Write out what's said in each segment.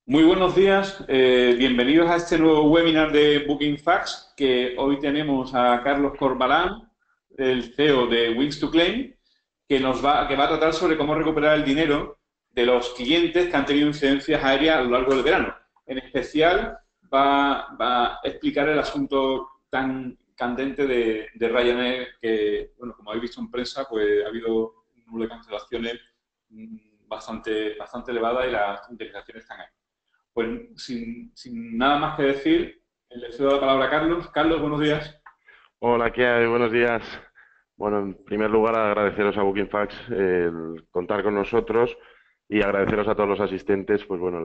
Muy buenos días, bienvenidos a este nuevo webinar de Booking Facts, que hoy tenemos a Carlos Corbalán, el CEO de Wings to Claim, que va a tratar sobre cómo recuperar el dinero de los clientes que han tenido incidencias aéreas a lo largo del verano. En especial va a explicar el asunto tan candente de Ryanair, que, bueno, como habéis visto en prensa, pues ha habido un número de cancelaciones bastante elevada y las indemnizaciones están ahí. Pues sin nada más que decir, le cedo la palabra a Carlos. Carlos, buenos días. Hola, ¿qué hay? Buenos días. Bueno, en primer lugar, agradeceros a BookingFacts el contar con nosotros y agradeceros a todos los asistentes, pues bueno,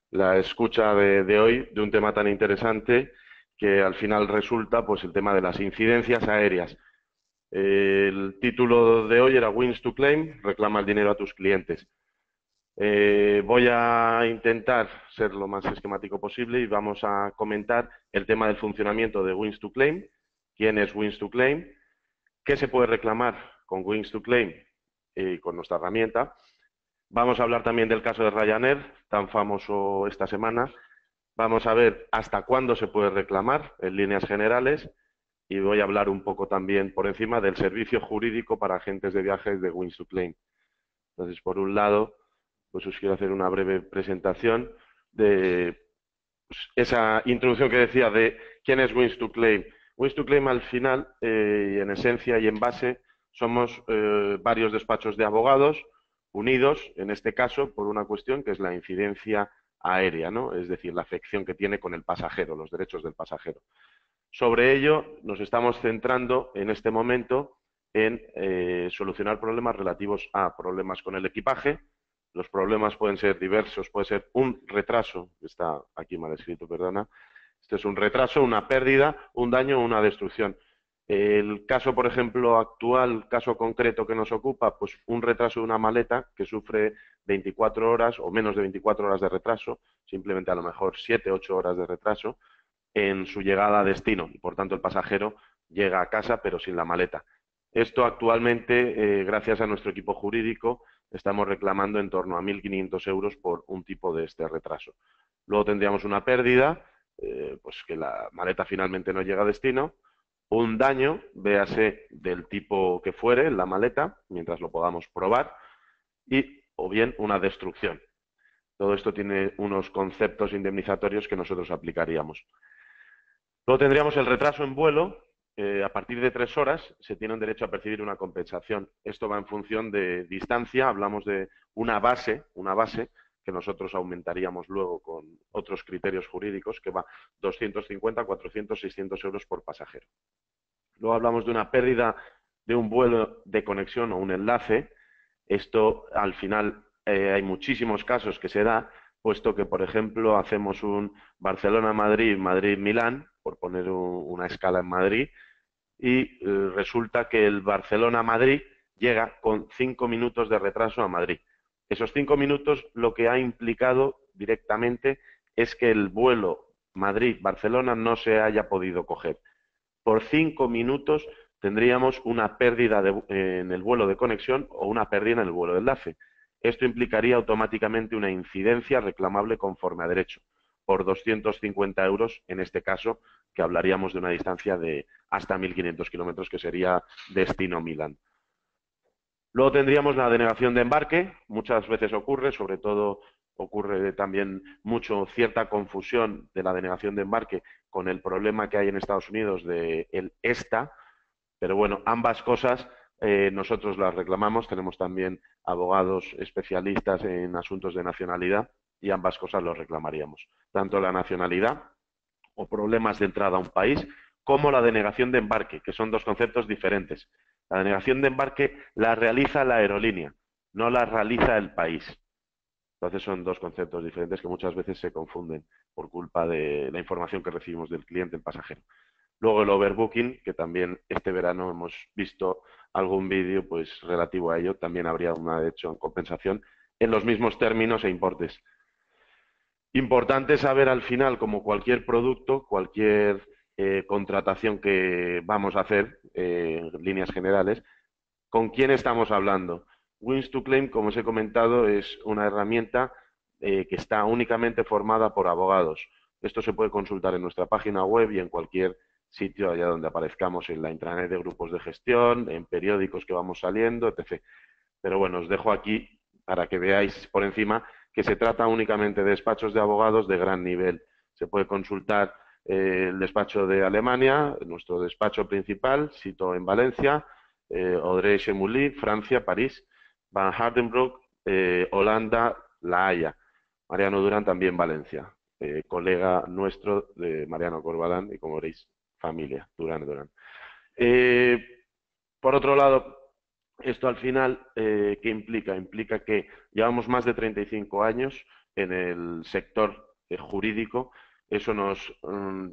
la escucha de hoy de un tema tan interesante que al final resulta, pues el tema de las incidencias aéreas. El título de hoy era Wins to Claim, reclama el dinero a tus clientes. Voy a intentar ser lo más esquemático posible y vamos a comentar el tema del funcionamiento de Wins to Claim, quién es Wins to Claim, qué se puede reclamar con Wings to Claim y con nuestra herramienta. Vamos a hablar también del caso de Ryanair, tan famoso esta semana. Vamos a ver hasta cuándo se puede reclamar en líneas generales y voy a hablar un poco también por encima del servicio jurídico para agentes de viajes de Wings to Claim. Entonces, por un lado, pues os quiero hacer una breve presentación de esa introducción que decía de quién es Wins to Claim. Wins to Claim al final, y en esencia y en base, somos varios despachos de abogados unidos, en este caso, por una cuestión que es la incidencia aérea, ¿no? Es decir, la afección que tiene con el pasajero, los derechos del pasajero. Sobre ello nos estamos centrando en este momento en solucionar problemas relativos a problemas con el equipaje. Los problemas pueden ser diversos, puede ser un retraso, está aquí mal escrito, perdona. Este es un retraso, una pérdida, un daño o una destrucción. El caso, por ejemplo, actual, caso concreto que nos ocupa, pues un retraso de una maleta que sufre 24 horas o menos de 24 horas de retraso, simplemente a lo mejor 7, 8 horas de retraso en su llegada a destino y por tanto el pasajero llega a casa pero sin la maleta. Esto actualmente, gracias a nuestro equipo jurídico, estamos reclamando en torno a 1.500 euros por un tipo de este retraso. Luego tendríamos una pérdida, pues que la maleta finalmente no llega a destino, un daño, véase del tipo que fuere en la maleta, mientras lo podamos probar, y o bien una destrucción. Todo esto tiene unos conceptos indemnizatorios que nosotros aplicaríamos. Luego tendríamos el retraso en vuelo. A partir de 3 horas se tiene un derecho a percibir una compensación. Esto va en función de distancia. Hablamos de una base que nosotros aumentaríamos luego con otros criterios jurídicos, que va 250, 400, 600 euros por pasajero. Luego hablamos de una pérdida de un vuelo de conexión o un enlace. Esto al final hay muchísimos casos que se da, puesto que, por ejemplo, hacemos un Barcelona-Madrid, Madrid-Milán, por poner una escala en Madrid, y resulta que el Barcelona-Madrid llega con 5 minutos de retraso a Madrid. Esos 5 minutos lo que ha implicado directamente es que el vuelo Madrid-Barcelona no se haya podido coger. Por 5 minutos tendríamos una pérdida en el vuelo de conexión o una pérdida en el vuelo de enlace. Esto implicaría automáticamente una incidencia reclamable conforme a derecho, por 250 euros en este caso, que hablaríamos de una distancia de hasta 1.500 kilómetros, que sería destino Milán. Luego tendríamos la denegación de embarque, muchas veces ocurre, sobre todo ocurre también mucho cierta confusión de la denegación de embarque con el problema que hay en Estados Unidos de el ESTA, pero bueno, ambas cosas nosotros las reclamamos, tenemos también abogados especialistas en asuntos de nacionalidad y ambas cosas los reclamaríamos, tanto la nacionalidad o problemas de entrada a un país, como la denegación de embarque, que son dos conceptos diferentes. La denegación de embarque la realiza la aerolínea, no la realiza el país. Entonces son dos conceptos diferentes que muchas veces se confunden por culpa de la información que recibimos del cliente, el pasajero. Luego el overbooking, que también este verano hemos visto algún vídeo pues relativo a ello, también habría una de hecho en compensación en los mismos términos e importes. Importante saber al final, como cualquier producto, cualquier contratación que vamos a hacer, en líneas generales, con quién estamos hablando. Wins to Claim, como os he comentado, es una herramienta que está únicamente formada por abogados. Esto se puede consultar en nuestra página web y en cualquier sitio allá donde aparezcamos, en la intranet de grupos de gestión, en periódicos que vamos saliendo, etc. Pero bueno, os dejo aquí para que veáis por encima que se trata únicamente de despachos de abogados de gran nivel. Se puede consultar el despacho de Alemania, nuestro despacho principal, sito en Valencia, Audrey Chemouly, Francia, París, Van Hardenbroek, Holanda, La Haya. Mariano Durán también Valencia, colega nuestro de Mariano Corbalán y, como veréis, familia, Durán. Por otro lado, esto al final, ¿qué implica? Implica que llevamos más de 35 años en el sector jurídico. Eso nos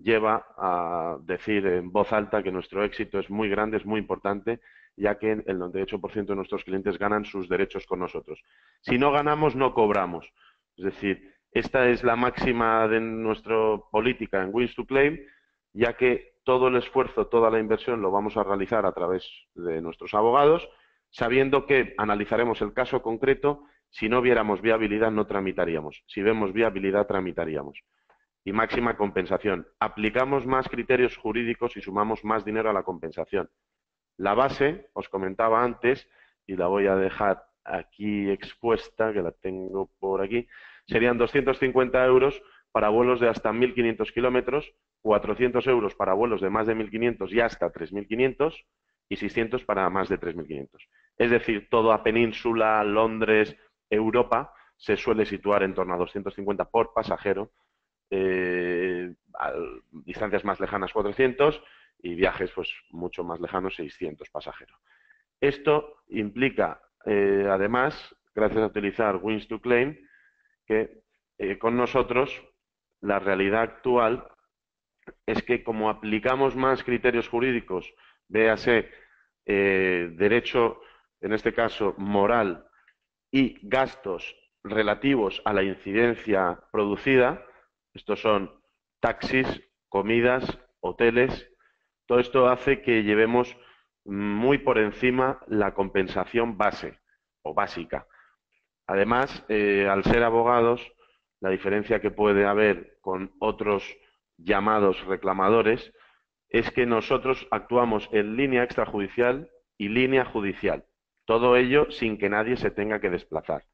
lleva a decir en voz alta que nuestro éxito es muy grande, es muy importante, ya que el 98% de nuestros clientes ganan sus derechos con nosotros. Si no ganamos, no cobramos. Es decir, esta es la máxima de nuestra política en Wins to Claim, ya que todo el esfuerzo, toda la inversión lo vamos a realizar a través de nuestros abogados, sabiendo que analizaremos el caso concreto. Si no viéramos viabilidad, no tramitaríamos. Si vemos viabilidad, tramitaríamos. Y máxima compensación. Aplicamos más criterios jurídicos y sumamos más dinero a la compensación. La base, os comentaba antes, y la voy a dejar aquí expuesta, que la tengo por aquí, serían 250 euros para vuelos de hasta 1.500 kilómetros, 400 euros para vuelos de más de 1.500 y hasta 3.500, y 600 para más de 3.500. Es decir, toda península, Londres, Europa, se suele situar en torno a 250 por pasajero, a distancias más lejanas 400 y viajes pues mucho más lejanos 600 pasajeros. Esto implica, además, gracias a utilizar Wins to Claim, que con nosotros la realidad actual es que como aplicamos más criterios jurídicos, véase derecho, en este caso moral, y gastos relativos a la incidencia producida, estos son taxis, comidas, hoteles, todo esto hace que llevemos muy por encima la compensación base o básica. Además, al ser abogados, la diferencia que puede haber con otros llamados reclamadores es que nosotros actuamos en línea extrajudicial y línea judicial. Todo ello sin que nadie se tenga que desplazar.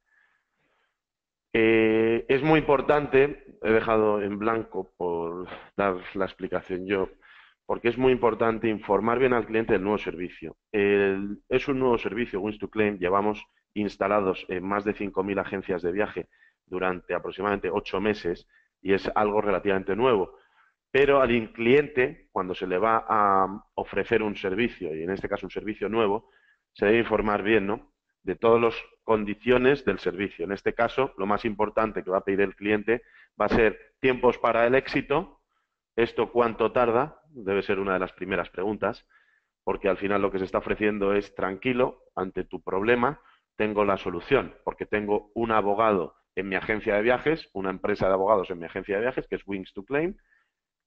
Es muy importante, he dejado en blanco por dar la explicación yo, porque es muy importante informar bien al cliente del nuevo servicio. Es un nuevo servicio, Wins to Claim, llevamos instalados en más de 5.000 agencias de viaje durante aproximadamente 8 meses y es algo relativamente nuevo. Pero al cliente, cuando se le va a ofrecer un servicio, y en este caso un servicio nuevo, se debe informar bien, ¿no?, de todas las condiciones del servicio. En este caso, lo más importante que va a pedir el cliente va a ser tiempos para el éxito. ¿Esto cuánto tarda? Debe ser una de las primeras preguntas, porque al final lo que se está ofreciendo es: tranquilo, ante tu problema tengo la solución, porque tengo un abogado en mi agencia de viajes, una empresa de abogados en mi agencia de viajes, que es Wins to Claim,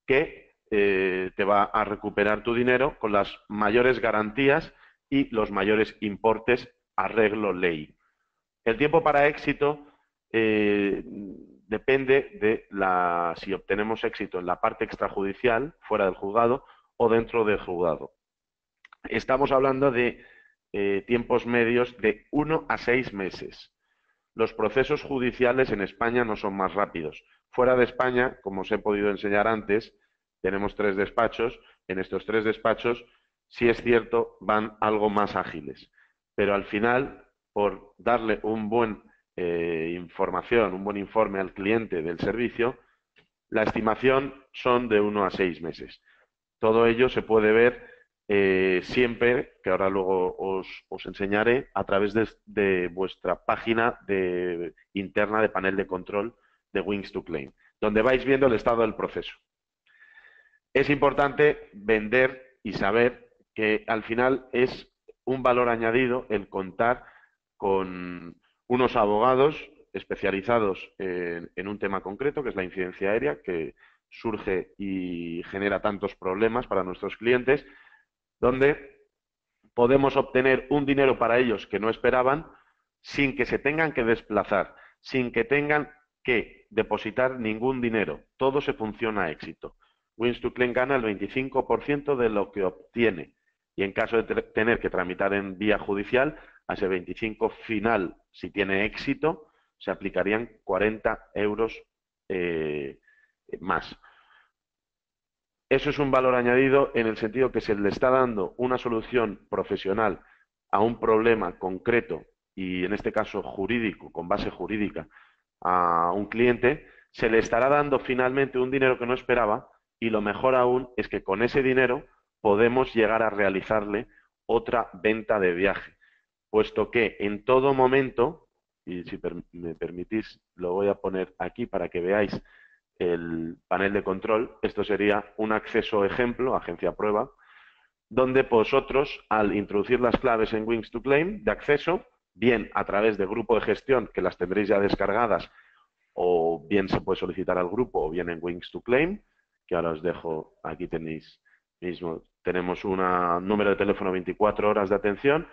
que te va a recuperar tu dinero con las mayores garantías y los mayores importes arreglo ley. El tiempo para éxito depende de si obtenemos éxito en la parte extrajudicial, fuera del juzgado, o dentro del juzgado. Estamos hablando de tiempos medios de 1 a 6 meses. Los procesos judiciales en España no son más rápidos. Fuera de España, como os he podido enseñar antes, tenemos 3 despachos. En estos 3 despachos, sí es cierto, van algo más ágiles. Pero al final, por darle un buen información, un buen informe al cliente del servicio, la estimación son de 1 a 6 meses. Todo ello se puede ver siempre, que ahora luego os enseñaré, a través de vuestra página interna de panel de control de Wins to Claim, donde vais viendo el estado del proceso. Es importante vender y saber que al final es un valor añadido el contar con unos abogados especializados en un tema concreto, que es la incidencia aérea, que surge y genera tantos problemas para nuestros clientes, donde podemos obtener un dinero para ellos que no esperaban, sin que se tengan que desplazar, sin que tengan que depositar ningún dinero. Todo se funciona a éxito. Wins2Claim gana el 25% de lo que obtiene. Y en caso de tener que tramitar en vía judicial, a ese 25 final, si tiene éxito, se aplicarían 40 euros más. Eso es un valor añadido en el sentido que se le está dando una solución profesional a un problema concreto y en este caso jurídico, con base jurídica, a un cliente, se le estará dando finalmente un dinero que no esperaba y lo mejor aún es que con ese dinero podemos llegar a realizarle otra venta de viaje, puesto que en todo momento, y si me permitís, lo voy a poner aquí para que veáis el panel de control. Esto sería un acceso ejemplo, agencia prueba, donde vosotros, al introducir las claves en Wins2Claim de acceso, bien a través de grupo de gestión, que las tendréis ya descargadas, o bien se puede solicitar al grupo, o bien en Wins2Claim, que ahora os dejo, aquí tenéis mismo, tenemos un número de teléfono 24 horas de atención,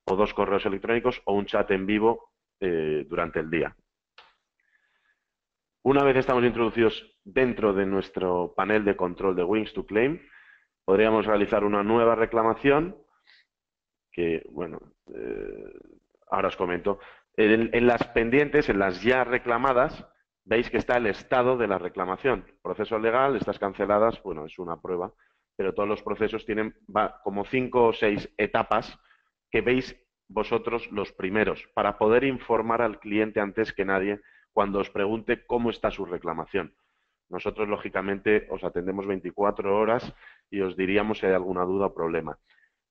o 2 correos electrónicos, o un chat en vivo durante el día. Una vez estamos introducidos dentro de nuestro panel de control de Wins2Claim, podríamos realizar una nueva reclamación que, bueno, ahora os comento. En las pendientes, en las ya reclamadas, veis que está el estado de la reclamación. Proceso legal, estas canceladas, bueno, es una prueba, pero todos los procesos tienen como 5 o 6 etapas que veis vosotros los primeros, para poder informar al cliente antes que nadie cuando os pregunte cómo está su reclamación. Nosotros, lógicamente, os atendemos 24 horas y os diríamos si hay alguna duda o problema.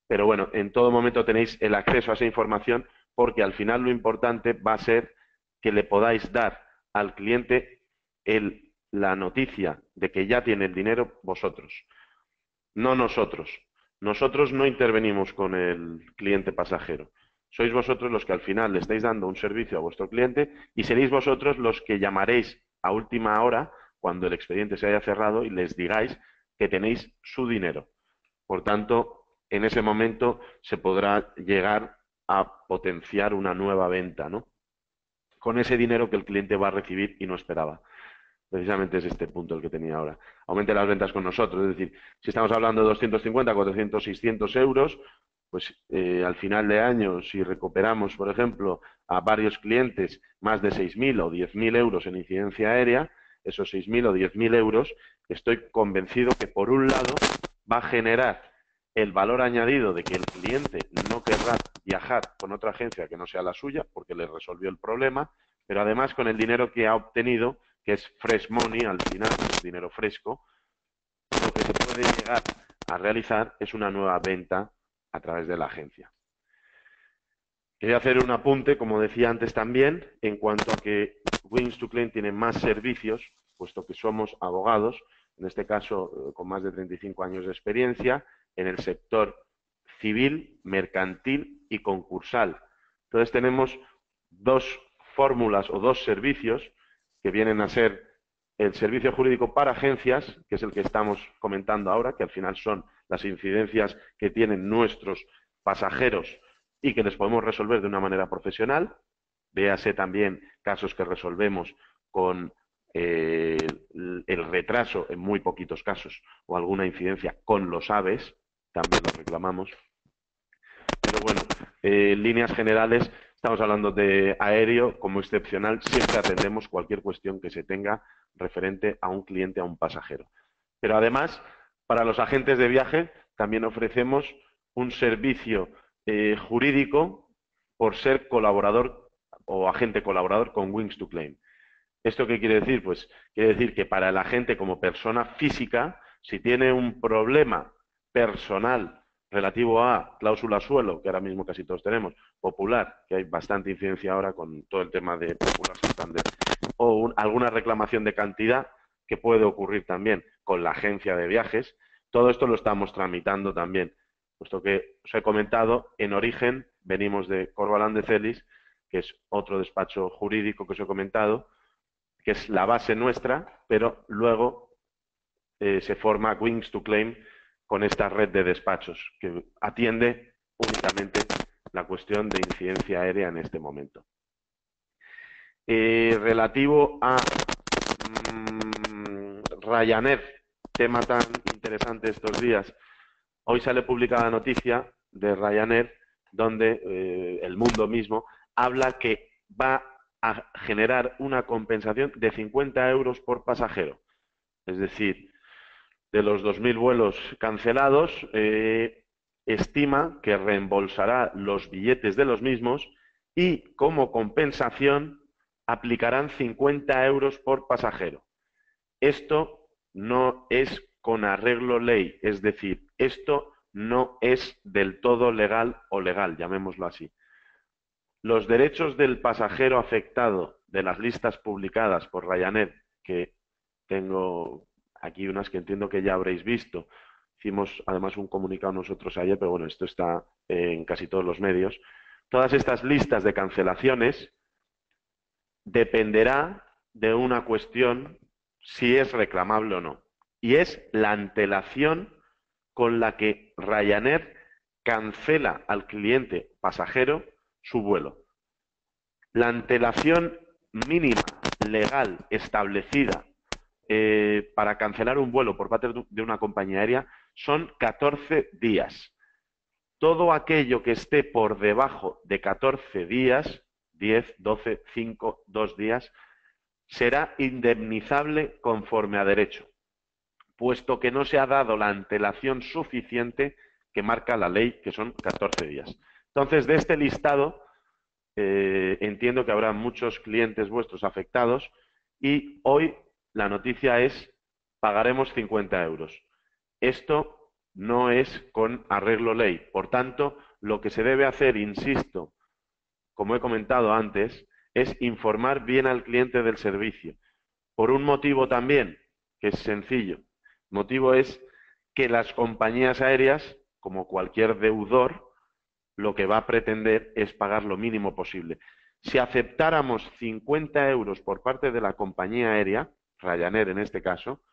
Pero bueno, en todo momento tenéis el acceso a esa información porque al final lo importante va a ser que le podáis dar al cliente la noticia de que ya tiene el dinero vosotros, no nosotros. Nosotros no intervenimos con el cliente pasajero. Sois vosotros los que al final le estáis dando un servicio a vuestro cliente y seréis vosotros los que llamaréis a última hora cuando el expediente se haya cerrado y les digáis que tenéis su dinero. Por tanto, en ese momento se podrá llegar a potenciar una nueva venta, ¿no? Con ese dinero que el cliente va a recibir y no esperaba. Precisamente es este punto el que tenía ahora. Aumente las ventas con nosotros. Es decir, si estamos hablando de 250, 400, 600 euros, pues al final de año, si recuperamos, por ejemplo, a varios clientes más de 6.000 o 10.000 euros en incidencia aérea, esos 6.000 o 10.000 euros, estoy convencido que por un lado va a generar el valor añadido de que el cliente no querrá viajar con otra agencia que no sea la suya porque le resolvió el problema, pero además con el dinero que ha obtenido, que es fresh money al final, es dinero fresco, lo que se puede llegar a realizar es una nueva venta a través de la agencia. Quería hacer un apunte, como decía antes también, en cuanto a que Wins2Claim tiene más servicios, puesto que somos abogados, en este caso con más de 35 años de experiencia, en el sector civil, mercantil y concursal. Entonces tenemos dos fórmulas o dos servicios que vienen a ser el servicio jurídico para agencias, que es el que estamos comentando ahora, que al final son las incidencias que tienen nuestros pasajeros y que les podemos resolver de una manera profesional. Véase también casos que resolvemos con el retraso en muy poquitos casos o alguna incidencia con los AVEs, también los reclamamos. Pero bueno, en líneas generales estamos hablando de aéreo como excepcional, siempre atendemos cualquier cuestión que se tenga referente a un cliente, a un pasajero. Pero además, para los agentes de viaje también ofrecemos un servicio jurídico por ser colaborador o agente colaborador con Wins2Claim. ¿Esto qué quiere decir? Pues quiere decir que para el agente como persona física, si tiene un problema personal relativo a cláusula suelo, que ahora mismo casi todos tenemos, popular, que hay bastante incidencia ahora con todo el tema de Popular Santander, o alguna reclamación de cantidad que puede ocurrir también con la agencia de viajes, todo esto lo estamos tramitando también. Puesto que os he comentado, en origen venimos de Corbalán de Celis, que es otro despacho jurídico que os he comentado, que es la base nuestra, pero luego se forma Wins2Claim con esta red de despachos que atiende únicamente la cuestión de incidencia aérea en este momento. Relativo a Ryanair, tema tan interesante estos días. Hoy sale publicada la noticia de Ryanair donde el mundo mismo habla que va a generar una compensación de 50 euros por pasajero. Es decir, de los 2.000 vuelos cancelados, estima que reembolsará los billetes de los mismos y como compensación aplicarán 50 euros por pasajero. Esto no es con arreglo ley, es decir, esto no es del todo legal o legal, llamémoslo así. Los derechos del pasajero afectado de las listas publicadas por Ryanair, que tengo aquí unas que entiendo que ya habréis visto, hicimos además un comunicado nosotros ayer, pero bueno, esto está en casi todos los medios. Todas estas listas de cancelaciones dependerá de una cuestión si es reclamable o no. Y es la antelación con la que Ryanair cancela al cliente pasajero su vuelo. La antelación mínima legal establecida para cancelar un vuelo por parte de una compañía aérea son 14 días. Todo aquello que esté por debajo de 14 días, 10, 12, 5, 2 días, será indemnizable conforme a derecho, puesto que no se ha dado la antelación suficiente que marca la ley, que son 14 días. Entonces, de este listado, entiendo que habrá muchos clientes vuestros afectados y hoy la noticia es pagaremos 50 euros. Esto no es con arreglo ley. Por tanto, lo que se debe hacer, insisto, como he comentado antes, es informar bien al cliente del servicio. Por un motivo también, que es sencillo. El motivo es que las compañías aéreas, como cualquier deudor, lo que va a pretender es pagar lo mínimo posible. Si aceptáramos 50 euros por parte de la compañía aérea, Ryanair en este caso,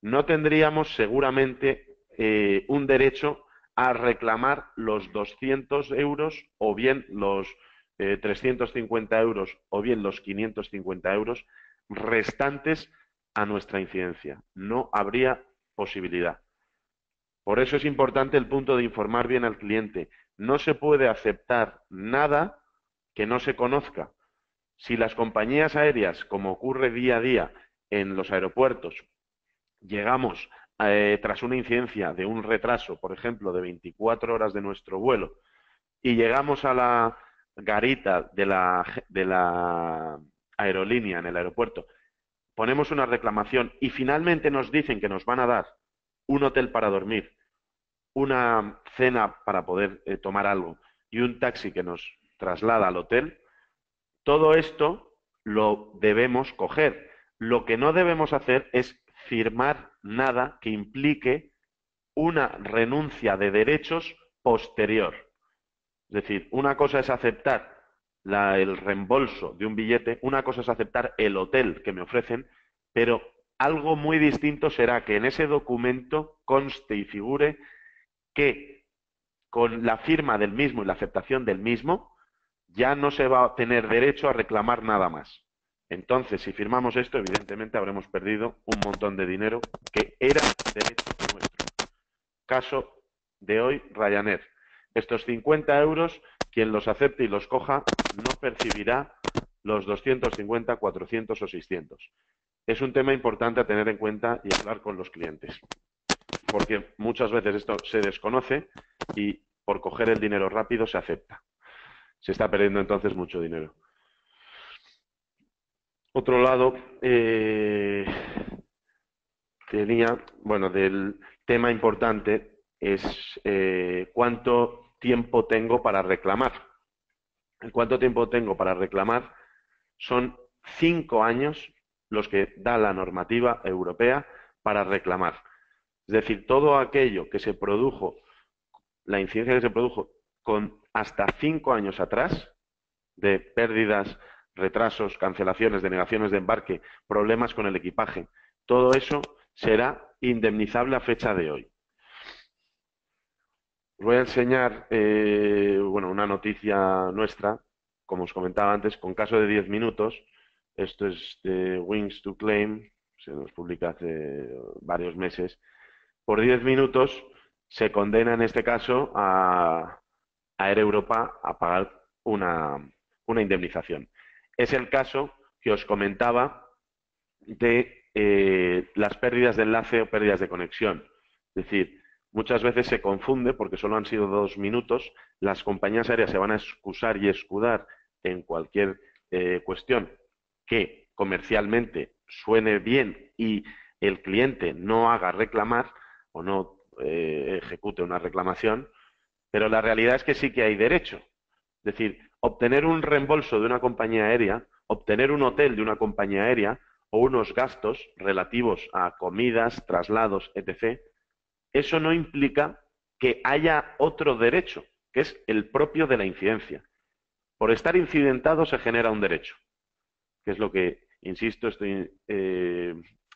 no tendríamos seguramente un derecho a reclamar los 200 euros o bien los 350 euros o bien los 550 euros restantes a nuestra incidencia. No habría posibilidad. Por eso es importante el punto de informar bien al cliente. No se puede aceptar nada que no se conozca. Si las compañías aéreas, como ocurre día a día en los aeropuertos, llegamos tras una incidencia de un retraso, por ejemplo, de 24 horas de nuestro vuelo, y llegamos a la garita de la aerolínea en el aeropuerto, ponemos una reclamación y finalmente nos dicen que nos van a dar un hotel para dormir, una cena para poder tomar algo y un taxi que nos traslada al hotel, todo esto lo debemos coger. Lo que no debemos hacer es firmar nada que implique una renuncia de derechos posterior. Es decir, una cosa es aceptar el reembolso de un billete, una cosa es aceptar el hotel que me ofrecen, pero algo muy distinto será que en ese documento conste y figure que con la firma del mismo y la aceptación del mismo ya no se va a tener derecho a reclamar nada más. Entonces, si firmamos esto, evidentemente habremos perdido un montón de dinero que era derecho nuestro. Caso de hoy, Ryanair. Estos 50 euros, quien los acepte y los coja, no percibirá los 250, 400 o 600. Es un tema importante a tener en cuenta y hablar con los clientes, porque muchas veces esto se desconoce y por coger el dinero rápido se acepta. Se está perdiendo entonces mucho dinero. Otro lado, tenía, bueno, del tema importante es cuánto tiempo tengo para reclamar. ¿Cuánto tiempo tengo para reclamar? Son 5 años los que da la normativa europea para reclamar. Es decir, todo aquello que se produjo, la incidencia que se produjo con hasta 5 años atrás, de pérdidas, retrasos, cancelaciones, denegaciones de embarque, problemas con el equipaje, todo eso será indemnizable a fecha de hoy. Os voy a enseñar bueno, una noticia nuestra, como os comentaba antes, con caso de 10 minutos. Esto es de Wings to Claim, se nos publica hace varios meses. Por 10 minutos se condena en este caso a Air Europa a pagar una indemnización. Es el caso que os comentaba de las pérdidas de enlace o pérdidas de conexión. Es decir, muchas veces se confunde porque solo han sido 2 minutos. Las compañías aéreas se van a excusar y escudar en cualquier cuestión que comercialmente suene bien y el cliente no haga reclamar o no ejecute una reclamación, pero la realidad es que sí que hay derecho. Es decir, obtener un reembolso de una compañía aérea, obtener un hotel de una compañía aérea o unos gastos relativos a comidas, traslados, etc., eso no implica que haya otro derecho, que es el propio de la incidencia. Por estar incidentado se genera un derecho, que es lo que, insisto, estoy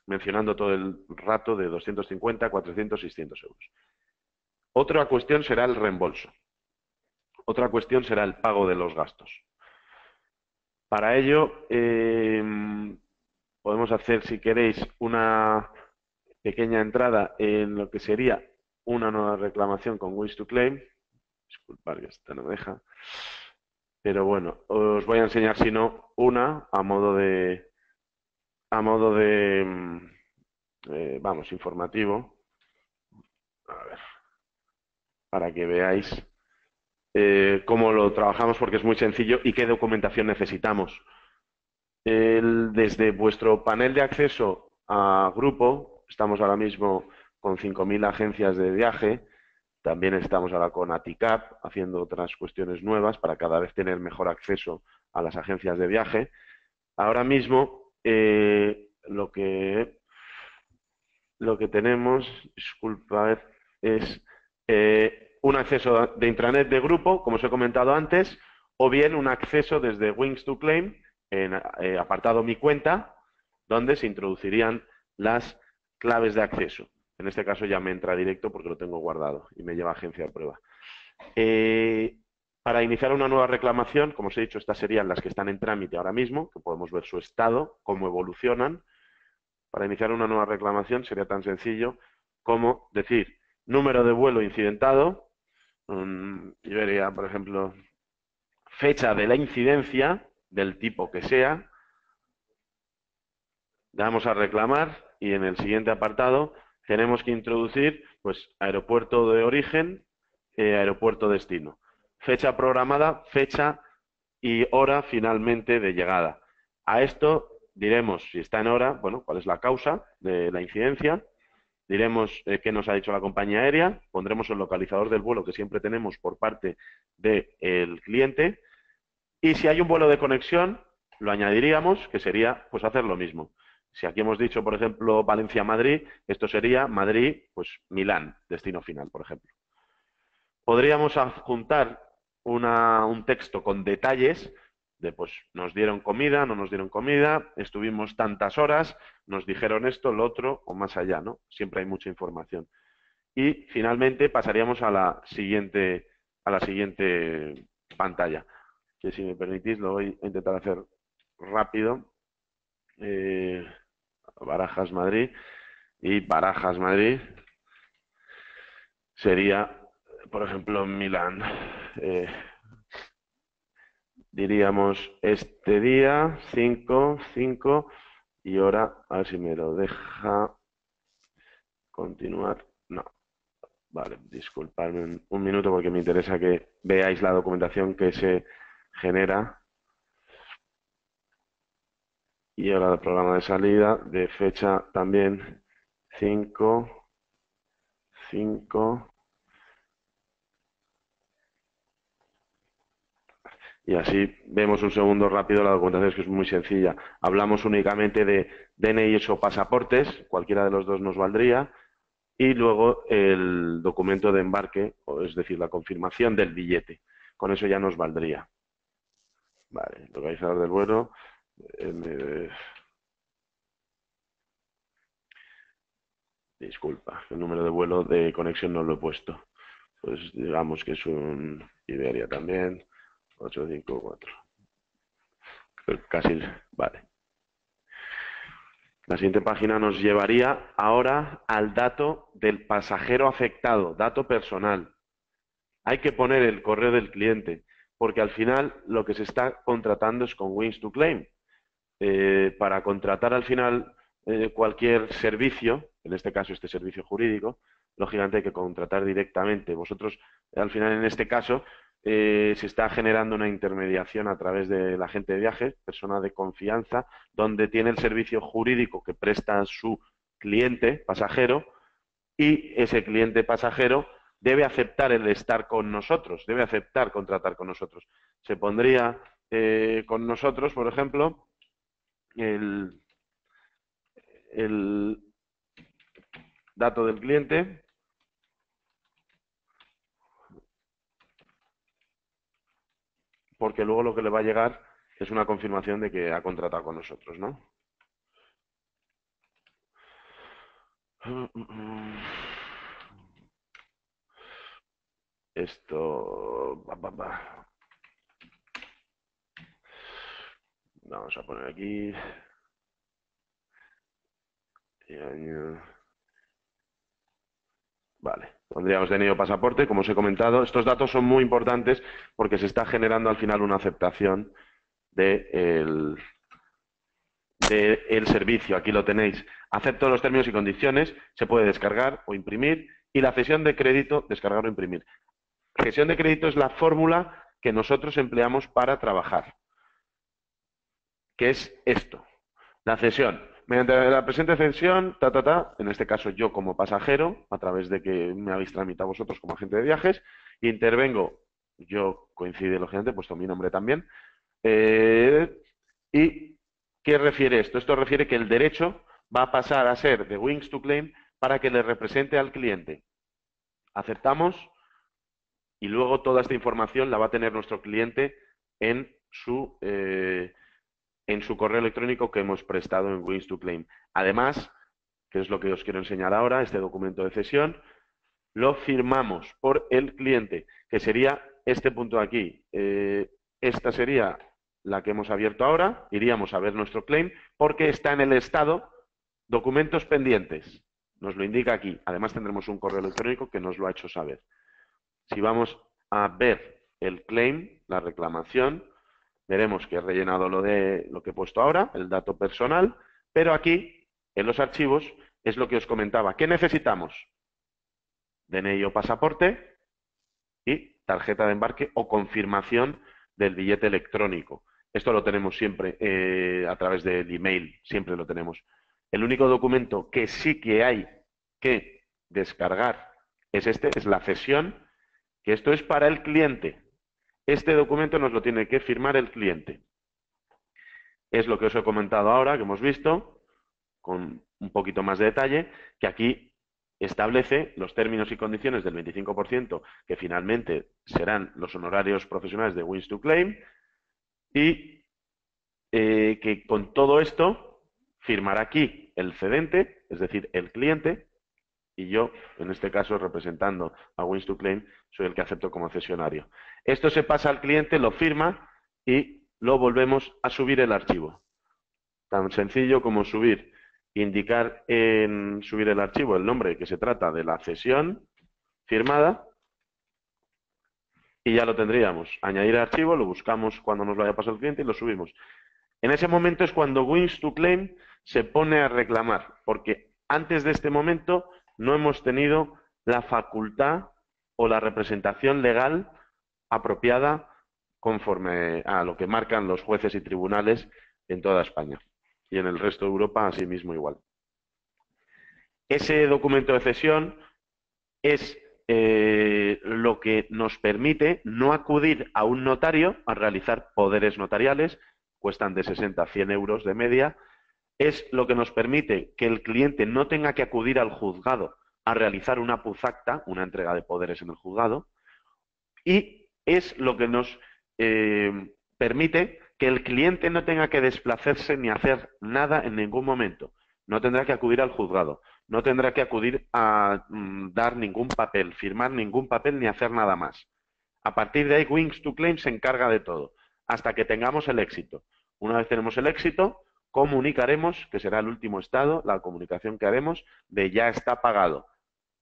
mencionando todo el rato de 250, 400, 600 euros. Otra cuestión será el reembolso. Otra cuestión será el pago de los gastos. Para ello, podemos hacer, si queréis, una pequeña entrada en lo que sería una nueva reclamación con Wings to Claim. Disculpad que esta no me deja. Pero bueno, os voy a enseñar, si no, una a modo de vamos, informativo. A ver, para que veáis cómo lo trabajamos, porque es muy sencillo y qué documentación necesitamos. Desde vuestro panel de acceso a grupo, estamos ahora mismo con 5.000 agencias de viaje, también estamos ahora con ATICAP haciendo otras cuestiones nuevas para cada vez tener mejor acceso a las agencias de viaje. Ahora mismo lo que tenemos, disculpa, es un acceso de intranet de grupo, como os he comentado antes, o bien un acceso desde Wings to Claim en apartado Mi Cuenta, donde se introducirían las claves de acceso. En este caso ya me entra directo porque lo tengo guardado y me lleva a agencia de prueba. Para iniciar una nueva reclamación, como os he dicho, estas serían las que están en trámite ahora mismo, que podemos ver su estado, cómo evolucionan. Para iniciar una nueva reclamación sería tan sencillo como decir número de vuelo incidentado, Iberia, por ejemplo, fecha de la incidencia, del tipo que sea, damos a reclamar y en el siguiente apartado tenemos que introducir pues aeropuerto de origen, aeropuerto destino, fecha programada, fecha y hora finalmente de llegada. A esto diremos, si está en hora, bueno, cuál es la causa de la incidencia, diremos qué nos ha dicho la compañía aérea, pondremos el localizador del vuelo que siempre tenemos por parte del cliente y si hay un vuelo de conexión, lo añadiríamos, que sería pues hacer lo mismo. Si aquí hemos dicho, por ejemplo, Valencia-Madrid, esto sería Madrid, pues Milán, destino final, por ejemplo. Podríamos adjuntar un texto con detalles de, pues, nos dieron comida, no nos dieron comida, estuvimos tantas horas, nos dijeron esto, lo otro, o más allá, ¿no? Siempre hay mucha información. Y finalmente pasaríamos a la siguiente pantalla, que si me permitís lo voy a intentar hacer rápido. Barajas Madrid y Barajas Madrid sería, por ejemplo, Milán. Diríamos este día 5 y ahora a ver si me lo deja continuar. No. Vale, disculpadme un minuto porque me interesa que veáis la documentación que se genera. Y ahora el programa de salida de fecha también 5. Y así vemos un segundo rápido, la documentación es que es muy sencilla. Hablamos únicamente de DNI o pasaportes, cualquiera de los dos nos valdría, y luego el documento de embarque, es decir, la confirmación del billete. Con eso ya nos valdría. Vale, localizador del vuelo. Disculpa, el número de vuelo de conexión no lo he puesto. Pues digamos que es un Iberia también. 854. Casi, vale. La siguiente página nos llevaría ahora al dato del pasajero afectado, dato personal. Hay que poner el correo del cliente, porque al final lo que se está contratando es con Wings to Claim. Para contratar al final cualquier servicio, en este caso este servicio jurídico, lógicamente hay que contratar directamente. Vosotros, al final en este caso, se está generando una intermediación a través del agente de viajes, persona de confianza, donde tiene el servicio jurídico que presta su cliente pasajero y ese cliente pasajero debe aceptar el estar con nosotros, debe aceptar contratar con nosotros. Se pondría con nosotros, por ejemplo, el, el dato del cliente, porque luego lo que le va a llegar es una confirmación de que ha contratado con nosotros, ¿no? Esto... Vamos a poner aquí... Vale, pondríamos DNI o pasaporte, como os he comentado. Estos datos son muy importantes porque se está generando al final una aceptación del servicio. Aquí lo tenéis. Acepto los términos y condiciones, se puede descargar o imprimir. Y la cesión de crédito, descargar o imprimir. Cesión de crédito es la fórmula que nosotros empleamos para trabajar, que es esto. La cesión. Mediante la presente cesión, en este caso yo como pasajero, a través de que me habéis tramitado vosotros como agente de viajes, intervengo, yo coincide lógicamente, puesto mi nombre también. ¿Y qué refiere esto? Esto refiere que el derecho va a pasar a ser de Wings to Claim para que le represente al cliente. Aceptamos y luego toda esta información la va a tener nuestro cliente en su correo electrónico que hemos prestado en Wings to Claim. Además, que es lo que os quiero enseñar ahora, este documento de cesión, lo firmamos por el cliente, que sería este punto de aquí. Esta sería la que hemos abierto ahora, iríamos a ver nuestro claim, porque está en el estado documentos pendientes. Nos lo indica aquí. Además tendremos un correo electrónico que nos lo ha hecho saber. Si vamos a ver el claim, la reclamación, veremos que he rellenado lo que he puesto ahora, el dato personal, pero aquí, en los archivos, es lo que os comentaba. ¿Qué necesitamos? DNI o pasaporte y tarjeta de embarque o confirmación del billete electrónico. Esto lo tenemos siempre a través del email, siempre lo tenemos. El único documento que sí que hay que descargar es este, es la cesión, que esto es para el cliente. Este documento nos lo tiene que firmar el cliente. Es lo que os he comentado ahora, que hemos visto, con un poquito más de detalle, que aquí establece los términos y condiciones del 25%, que finalmente serán los honorarios profesionales de Wings to Claim, y que con todo esto firmará aquí el cedente, es decir, el cliente, y yo, en este caso, representando a Wings to Claim, soy el que acepto como cesionario. Esto se pasa al cliente, lo firma y lo volvemos a subir el archivo. Tan sencillo como indicar en subir el archivo el nombre que se trata de la cesión firmada y ya lo tendríamos. Añadir archivo, lo buscamos cuando nos lo haya pasado el cliente y lo subimos. En ese momento es cuando Wings to Claim se pone a reclamar, porque antes de este momento no hemos tenido la facultad o la representación legal apropiada conforme a lo que marcan los jueces y tribunales en toda España y en el resto de Europa asimismo igual. Ese documento de cesión es lo que nos permite no acudir a un notario a realizar poderes notariales, cuestan de 60 a 100 euros de media, es lo que nos permite que el cliente no tenga que acudir al juzgado a realizar una puzacta, una entrega de poderes en el juzgado, y es lo que nos permite que el cliente no tenga que desplazarse ni hacer nada en ningún momento. No tendrá que acudir al juzgado, no tendrá que acudir a dar ningún papel, firmar ningún papel ni hacer nada más. A partir de ahí, Wings to Claim se encarga de todo, hasta que tengamos el éxito. Una vez tenemos el éxito, comunicaremos, que será el último estado, la comunicación que haremos de ya está pagado.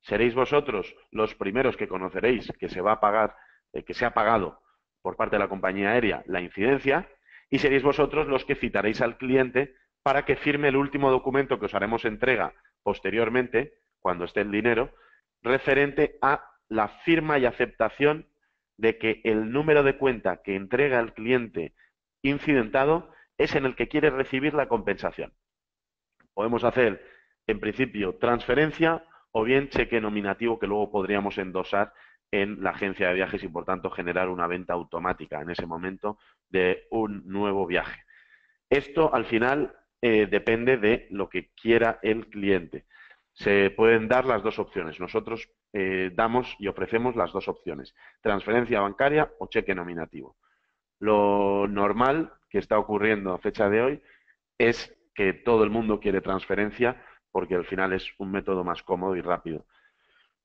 Seréis vosotros los primeros que conoceréis que se va a pagar, que se ha pagado por parte de la compañía aérea la incidencia, y seréis vosotros los que citaréis al cliente para que firme el último documento que os haremos entrega posteriormente, cuando esté el dinero, referente a la firma y aceptación de que el número de cuenta que entrega el cliente incidentado es en el que quiere recibir la compensación. Podemos hacer, en principio, transferencia o bien cheque nominativo que luego podríamos endosar en la agencia de viajes y, por tanto, generar una venta automática en ese momento de un nuevo viaje. Esto, al final, depende de lo que quiera el cliente. Se pueden dar las dos opciones. Nosotros damos y ofrecemos las dos opciones: transferencia bancaria o cheque nominativo. Lo normal que está ocurriendo a fecha de hoy es que todo el mundo quiere transferencia porque al final es un método más cómodo y rápido.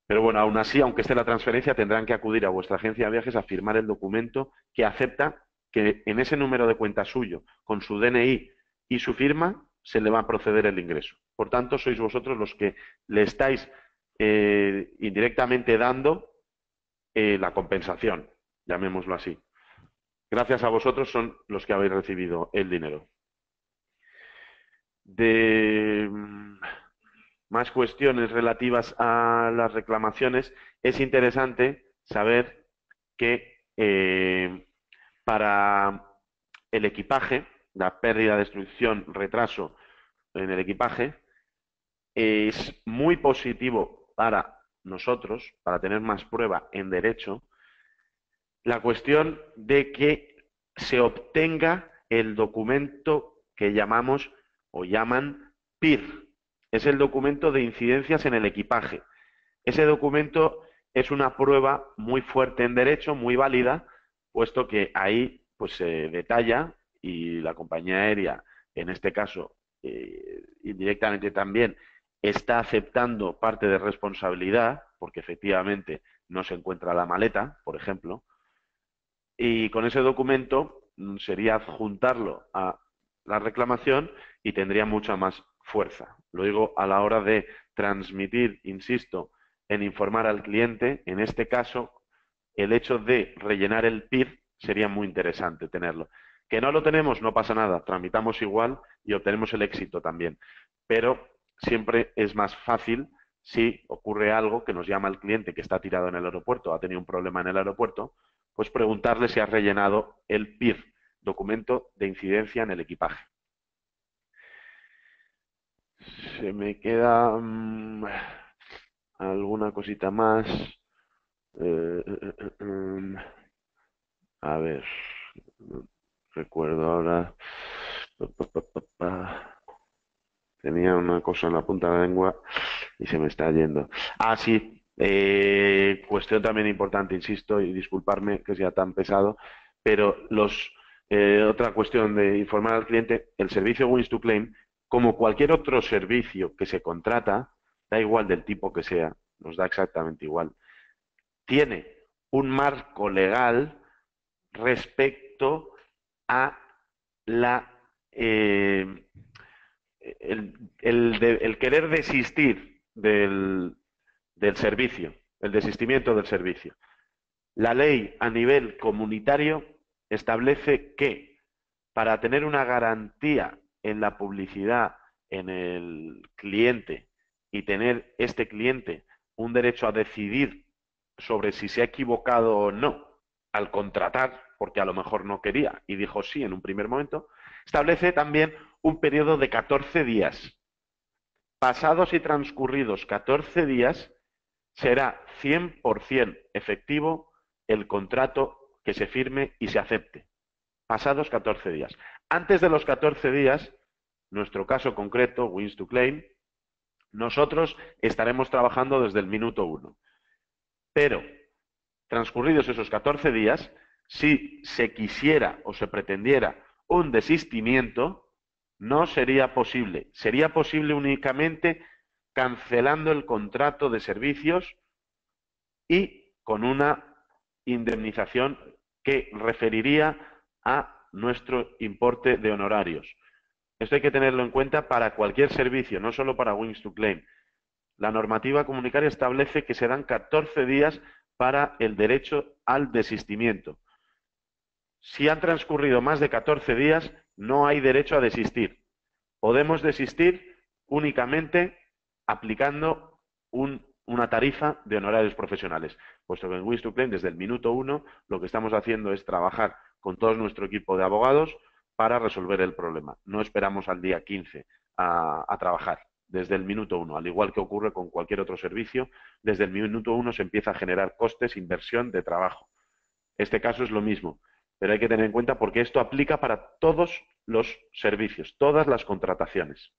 Pero bueno, aún así, aunque esté la transferencia, tendrán que acudir a vuestra agencia de viajes a firmar el documento que acepta que en ese número de cuenta suyo, con su DNI y su firma, se le va a proceder el ingreso. Por tanto, sois vosotros los que le estáis indirectamente dando la compensación, llamémoslo así. Gracias a vosotros son los que habéis recibido el dinero. De más cuestiones relativas a las reclamaciones, es interesante saber que para el equipaje, la pérdida, destrucción, retraso en el equipaje, es muy positivo para nosotros, para tener más prueba en derecho, la cuestión de que se obtenga el documento que llamamos o llaman PIR. Es el documento de incidencias en el equipaje. Ese documento es una prueba muy fuerte en derecho, muy válida, puesto que ahí pues se detalla y la compañía aérea, en este caso, indirectamente también, está aceptando parte de responsabilidad, porque efectivamente no se encuentra la maleta, por ejemplo, y con ese documento sería adjuntarlo a la reclamación y tendría mucha más fuerza. Lo digo a la hora de transmitir, insisto, en informar al cliente. En este caso, el hecho de rellenar el PIR sería muy interesante tenerlo. Que no lo tenemos, no pasa nada, tramitamos igual y obtenemos el éxito también. Pero siempre es más fácil si ocurre algo que nos llama el cliente que está tirado en el aeropuerto, ha tenido un problema en el aeropuerto, pues preguntarle si ha rellenado el PIR, documento de incidencia en el equipaje. Se me queda alguna cosita más. A ver, no recuerdo ahora. Tenía una cosa en la punta de la lengua y se me está yendo. Ah, sí. Cuestión también importante, insisto, y disculparme que sea tan pesado, pero otra cuestión de informar al cliente, el servicio Wins to Claim, como cualquier otro servicio que se contrata, da igual del tipo que sea, nos da exactamente igual, tiene un marco legal respecto a la el querer desistir del servicio, el desistimiento del servicio. La ley a nivel comunitario establece que para tener una garantía en la publicidad en el cliente y tener este cliente un derecho a decidir sobre si se ha equivocado o no al contratar, porque a lo mejor no quería y dijo sí en un primer momento, establece también un periodo de 14 días. Pasados y transcurridos 14 días, será 100% efectivo el contrato que se firme y se acepte. Pasados 14 días. Antes de los 14 días, nuestro caso concreto, Wins to Claim, nosotros estaremos trabajando desde el minuto 1. Pero, transcurridos esos 14 días, si se quisiera o se pretendiera un desistimiento, no sería posible. Sería posible únicamente cancelando el contrato de servicios y con una indemnización que referiría a nuestro importe de honorarios. Esto hay que tenerlo en cuenta para cualquier servicio, no solo para Wings to Claim. La normativa comunitaria establece que se dan 14 días para el derecho al desistimiento. Si han transcurrido más de 14 días, no hay derecho a desistir. Podemos desistir únicamente aplicando una tarifa de honorarios profesionales, puesto que en Wings to Claim desde el minuto 1 lo que estamos haciendo es trabajar con todo nuestro equipo de abogados para resolver el problema. No esperamos al día 15 a trabajar. Desde el minuto 1, al igual que ocurre con cualquier otro servicio, desde el minuto 1 se empieza a generar costes, inversión de trabajo. Este caso es lo mismo, pero hay que tener en cuenta porque esto aplica para todos los servicios, todas las contrataciones.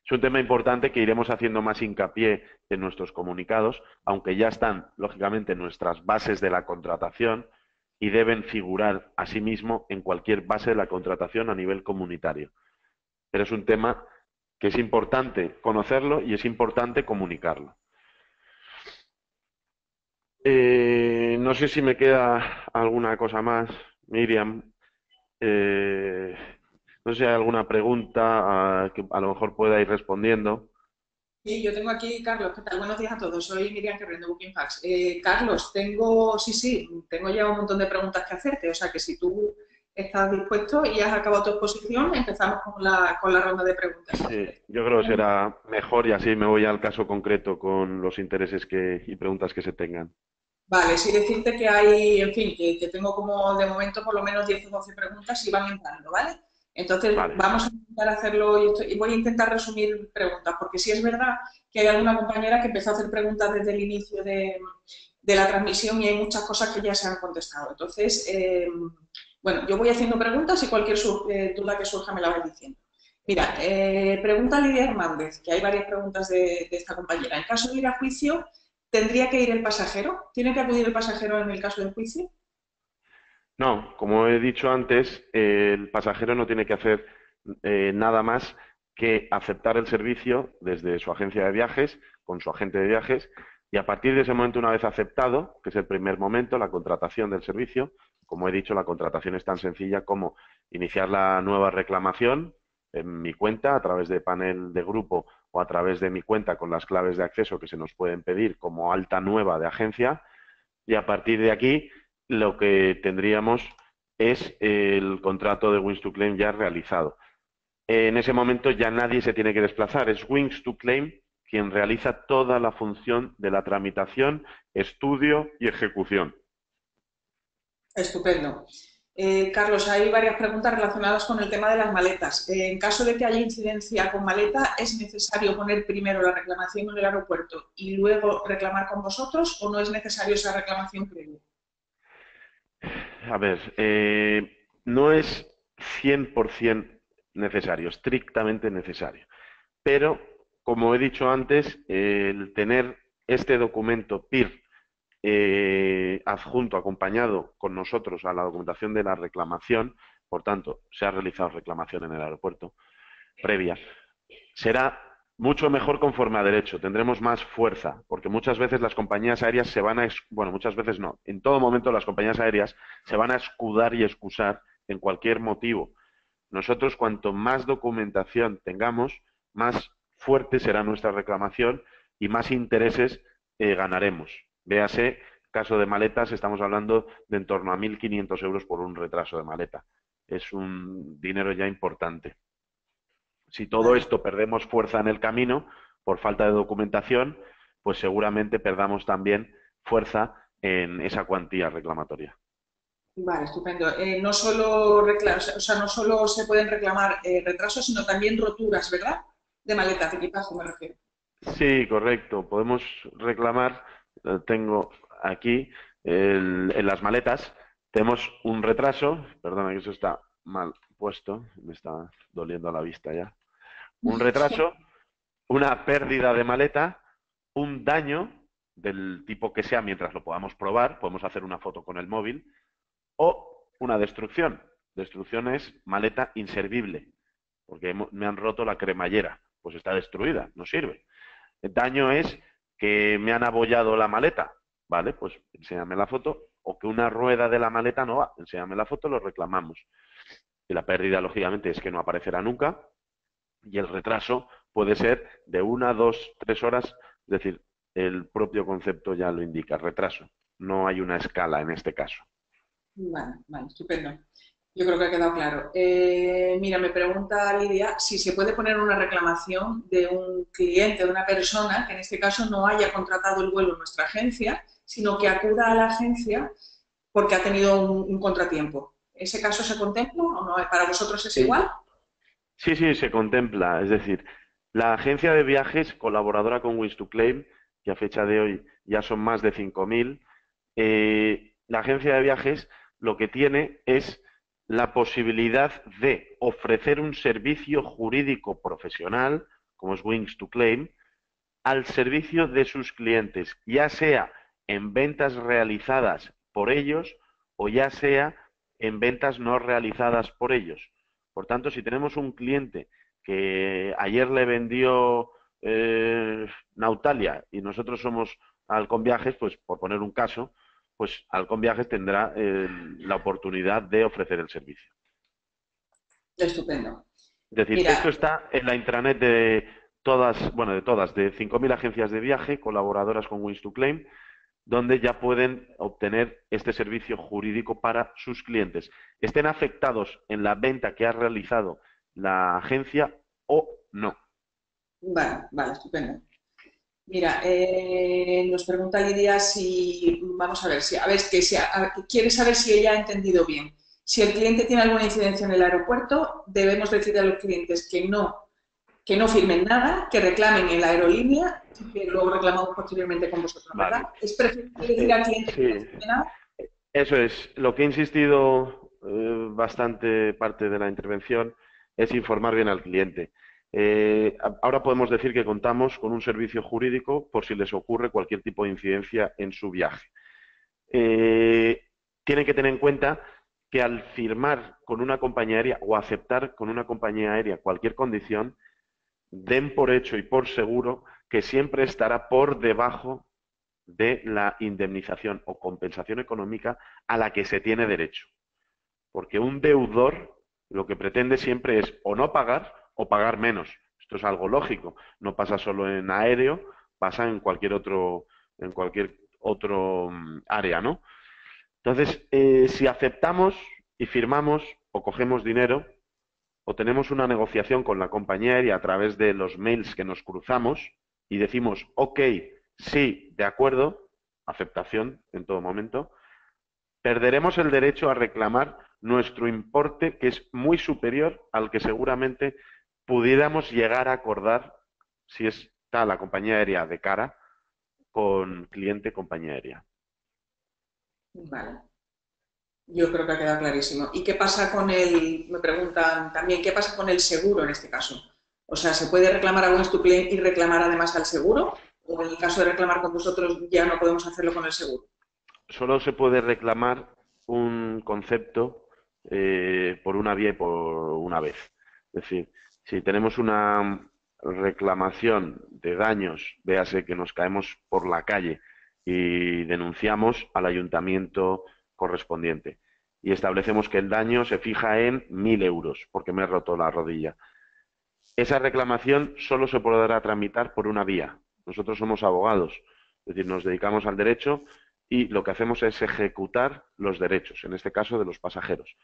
Es un tema importante que iremos haciendo más hincapié en nuestros comunicados, aunque ya están, lógicamente, en nuestras bases de la contratación y deben figurar asimismo en cualquier base de la contratación a nivel comunitario. Pero es un tema que es importante conocerlo y es importante comunicarlo. No sé si me queda alguna cosa más, Miriam. No sé si hay alguna pregunta que a lo mejor pueda ir respondiendo. Sí, yo tengo aquí, Carlos, ¿qué tal? Buenos días a todos. Soy Miriam Guerrero de Booking Facts. Carlos, tengo ya un montón de preguntas que hacerte, o sea que si tú estás dispuesto y has acabado tu exposición, empezamos con la ronda de preguntas. Sí, yo creo que será mejor y así me voy al caso concreto con los intereses y preguntas que se tengan. Vale, sí decirte que hay, en fin, que tengo como de momento por lo menos 10 o 12 preguntas y van entrando, ¿vale? Entonces Vale, vamos a intentar hacerlo y voy a intentar resumir preguntas, porque sí es verdad que hay alguna compañera que empezó a hacer preguntas desde el inicio de la transmisión y hay muchas cosas que ya se han contestado. Entonces, bueno, yo voy haciendo preguntas y cualquier duda que surja me la vais diciendo. Mira, pregunta Lidia Hernández, que hay varias preguntas de esta compañera. En caso de ir a juicio, ¿tendría que ir el pasajero? ¿Tiene que acudir el pasajero en el caso del juicio? no, como he dicho antes, el pasajero no tiene que hacer nada más que aceptar el servicio desde su agencia de viajes, con su agente de viajes, y a partir de ese momento, una vez aceptado, que es el primer momento, la contratación del servicio, como he dicho, la contratación es tan sencilla como iniciar la nueva reclamación en mi cuenta a través de panel de grupo o a través de mi cuenta con las claves de acceso que se nos pueden pedir como alta nueva de agencia, y a partir de aquí lo que tendríamos es el contrato de Wings to Claim ya realizado. En ese momento ya nadie se tiene que desplazar, es Wings to Claim quien realiza toda la función de la tramitación, estudio y ejecución. Estupendo. Carlos, hay varias preguntas relacionadas con el tema de las maletas. En caso de que haya incidencia con maleta, ¿es necesario poner primero la reclamación en el aeropuerto y luego reclamar con vosotros o no es necesario esa reclamación previa? A ver, no es 100% necesario, estrictamente necesario. Pero, como he dicho antes, el tener este documento PIR adjunto, acompañado con nosotros a la documentación de la reclamación, por tanto, se ha realizado reclamación en el aeropuerto previa, será mucho mejor conforme a derecho, tendremos más fuerza, porque muchas veces las compañías aéreas se van a, bueno, muchas veces no, en todo momento las compañías aéreas se van a escudar y excusar en cualquier motivo. Nosotros, cuanto más documentación tengamos, más fuerte será nuestra reclamación y más intereses ganaremos. Véase, caso de maletas, estamos hablando de en torno a 1.500 euros por un retraso de maleta. Es un dinero ya importante. Si todo Vale. esto perdemos fuerza en el camino por falta de documentación, pues seguramente perdamos también fuerza en esa cuantía reclamatoria. Vale, estupendo. No solo o sea, no solo se pueden reclamar retrasos, sino también roturas, ¿verdad? De maletas, de equipaje, me refiero. Sí, correcto. Podemos reclamar, tengo aquí en las maletas, tenemos un retraso, perdona que eso está mal puesto, me está doliendo la vista ya. Un retraso, una pérdida de maleta, un daño del tipo que sea mientras lo podamos probar, podemos hacer una foto con el móvil, o una destrucción. Destrucción es maleta inservible, porque me han roto la cremallera, pues está destruida, no sirve. El daño es que me han abollado la maleta, ¿vale? Pues enséñame la foto, o que una rueda de la maleta no va, enséñame la foto, lo reclamamos. y la pérdida, lógicamente, es que no aparecerá nunca, y el retraso puede ser de 1, 2, 3 horas, es decir, el propio concepto ya lo indica, retraso. No hay una escala en este caso. Vale, vale, estupendo. Yo creo que ha quedado claro. Mira, me pregunta Lidia si se puede poner una reclamación de un cliente, de una persona que en este caso no haya contratado el vuelo en nuestra agencia, sino que acuda a la agencia porque ha tenido un contratiempo. ¿Ese caso se contempla o no? ¿Para vosotros es Eh, igual? Sí, sí, se contempla. Es decir, la agencia de viajes, colaboradora con Wins2Claim, que a fecha de hoy ya son más de 5.000, la agencia de viajes lo que tiene es la posibilidad de ofrecer un servicio jurídico profesional, como es Wins2Claim, al servicio de sus clientes, ya sea en ventas realizadas por ellos o ya sea en ventas no realizadas por ellos. Por tanto, si tenemos un cliente que ayer le vendió Nautalia y nosotros somos Alcon Viajes, pues por poner un caso, pues Alcon Viajes tendrá la oportunidad de ofrecer el servicio. Estupendo. Es decir, esto Mira, está en la intranet de todas, bueno, de 5.000 agencias de viaje colaboradoras con Wins2Claim, donde ya pueden obtener este servicio jurídico para sus clientes, estén afectados en la venta que ha realizado la agencia o no. vale, vale, estupendo. Mira, nos pregunta Lidia si, vamos a ver, quiere saber si ella ha entendido bien. Si el cliente tiene alguna incidencia en el aeropuerto, debemos decir a los clientes que no firmen nada, que reclamen en la aerolínea y que luego reclamamos posteriormente con vosotros, ¿verdad? Vale. ¿Es preferible decir al cliente que no Sí, firme nada? eso es. Lo que he insistido bastante parte de la intervención es informar bien al cliente. Ahora podemos decir que contamos con un servicio jurídico por si les ocurre cualquier tipo de incidencia en su viaje. Tienen que tener en cuenta que al firmar con una compañía aérea o aceptar con una compañía aérea cualquier condición, den por hecho y por seguro que siempre estará por debajo de la indemnización o compensación económica a la que se tiene derecho. Porque un deudor lo que pretende siempre es o no pagar o pagar menos. Esto es algo lógico. No pasa solo en aéreo, pasa en cualquier otro área, ¿no? Entonces, si aceptamos y firmamos o cogemos dinero o tenemos una negociación con la compañía aérea a través de los mails que nos cruzamos y decimos, ok, sí, de acuerdo, aceptación en todo momento, perderemos el derecho a reclamar nuestro importe, que es muy superior al que seguramente pudiéramos llegar a acordar si está la compañía aérea de cara con cliente compañía aérea. Vale. Yo creo que ha quedado clarísimo. ¿Y qué pasa me preguntan también, qué pasa con el seguro en este caso? O sea, ¿se puede reclamar a Wins to Claim y reclamar además al seguro? ¿O en el caso de reclamar con vosotros ya no podemos hacerlo con el seguro? Solo se puede reclamar un concepto por una vía y por una vez. Es decir, si tenemos una reclamación de daños, véase que nos caemos por la calle y denunciamos al ayuntamiento correspondiente y establecemos que el daño se fija en 1.000 euros porque me he roto la rodilla. Esa reclamación solo se podrá tramitar por una vía. Nosotros somos abogados, es decir, nos dedicamos al derecho y lo que hacemos es ejecutar los derechos, en este caso de los pasajeros.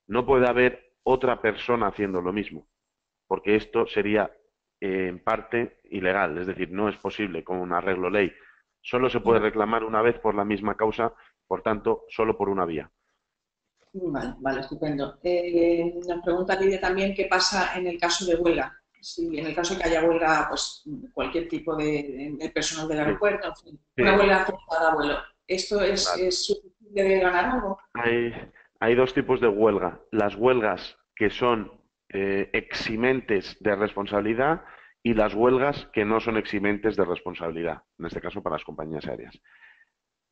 No puede haber otra persona haciendo lo mismo, porque esto sería en parte ilegal, es decir, no es posible con un arreglo ley. Solo se puede reclamar una vez por la misma causa, por tanto, solo por una vía. Vale, vale, estupendo. Nos pregunta Lidia también qué pasa en el caso de huelga. Si en el caso de que haya huelga, pues cualquier tipo de personal del Sí, aeropuerto, en fin, sí, una huelga afectada a vuelo. ¿Esto vale. es suficiente de ganar algo? Hay, hay dos tipos de huelga. Las huelgas que son eximentes de responsabilidad y las huelgas que no son eximentes de responsabilidad, en este caso para las compañías aéreas.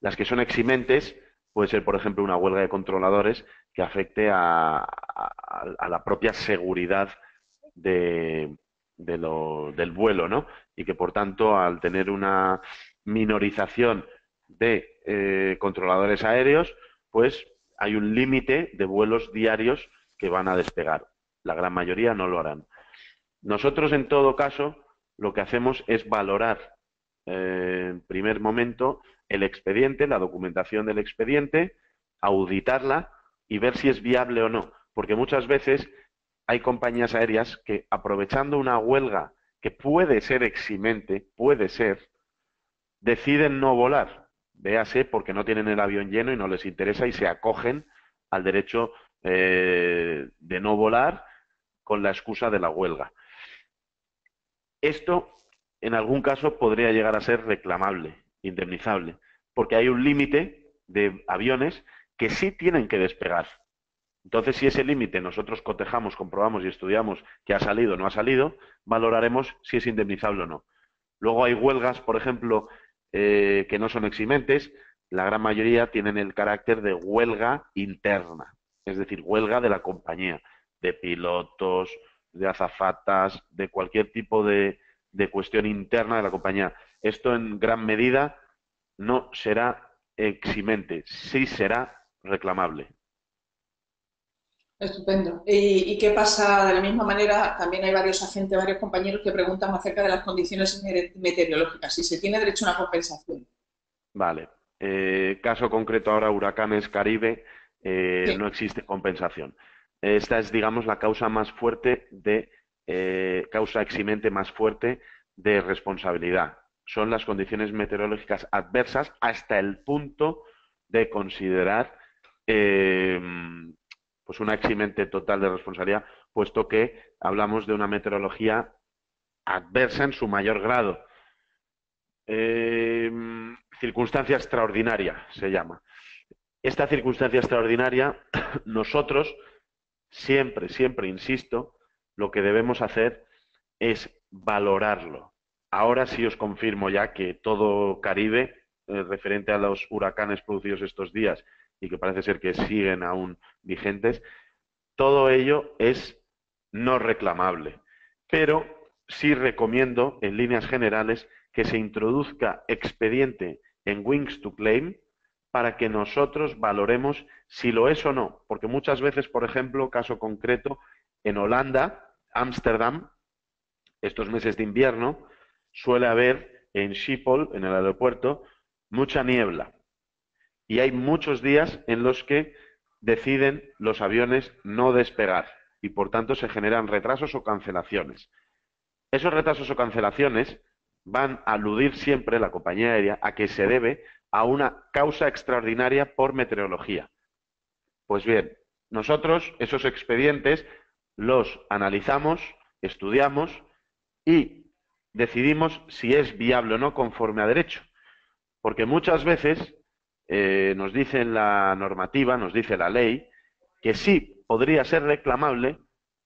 Las que son eximentes puede ser, por ejemplo, una huelga de controladores que afecte a la propia seguridad del vuelo, ¿no? Y que, por tanto, al tener una minorización de controladores aéreos, pues hay un límite de vuelos diarios que van a despegar. La gran mayoría no lo harán. Nosotros, en todo caso, lo que hacemos es valorar en primer momento el expediente, la documentación del expediente, auditarla y ver si es viable o no. Porque muchas veces hay compañías aéreas que, aprovechando una huelga que puede ser eximente, puede ser, deciden no volar. Véase porque no tienen el avión lleno y no les interesa y se acogen al derecho de no volar con la excusa de la huelga. Esto, en algún caso, podría llegar a ser reclamable, indemnizable, porque hay un límite de aviones que sí tienen que despegar. Entonces, si ese límite nosotros cotejamos, comprobamos y estudiamos que ha salido o no ha salido, valoraremos si es indemnizable o no. Luego hay huelgas, por ejemplo, que no son eximentes. La gran mayoría tienen el carácter de huelga interna, es decir, huelga de la compañía, de pilotos, de azafatas, de cualquier tipo de cuestión interna de la compañía. Esto en gran medida no será eximente, sí será reclamable. Estupendo. ¿Y qué pasa? De la misma manera, también hay varios agentes, varios compañeros que preguntan acerca de las condiciones meteorológicas, si se tiene derecho a una compensación. Vale. Caso concreto ahora, huracanes Caribe, Sí. no existe compensación. Esta es, digamos, la causa más fuerte de, causa eximente más fuerte de responsabilidad. Son las condiciones meteorológicas adversas hasta el punto de considerar pues una eximente total de responsabilidad, puesto que hablamos de una meteorología adversa en su mayor grado. Circunstancia extraordinaria se llama. Esta circunstancia extraordinaria, nosotros siempre, siempre insisto, lo que debemos hacer es valorarlo. Ahora sí os confirmo ya que todo Caribe, referente a los huracanes producidos estos días y que parece ser que siguen aún vigentes, todo ello es no reclamable. Pero sí recomiendo, en líneas generales, que se introduzca expediente en Wings to Claim para que nosotros valoremos si lo es o no. Porque muchas veces, por ejemplo, caso concreto, en Holanda, Ámsterdam, estos meses de invierno, suele haber en Schiphol, en el aeropuerto, mucha niebla. Y hay muchos días en los que deciden los aviones no despegar y por tanto se generan retrasos o cancelaciones. Esos retrasos o cancelaciones van a aludir siempre la compañía aérea a que se debe a una causa extraordinaria por meteorología. Pues bien, nosotros esos expedientes los analizamos, estudiamos y decidimos si es viable o no conforme a derecho. Porque muchas veces nos dice la normativa, nos dice la ley, que sí podría ser reclamable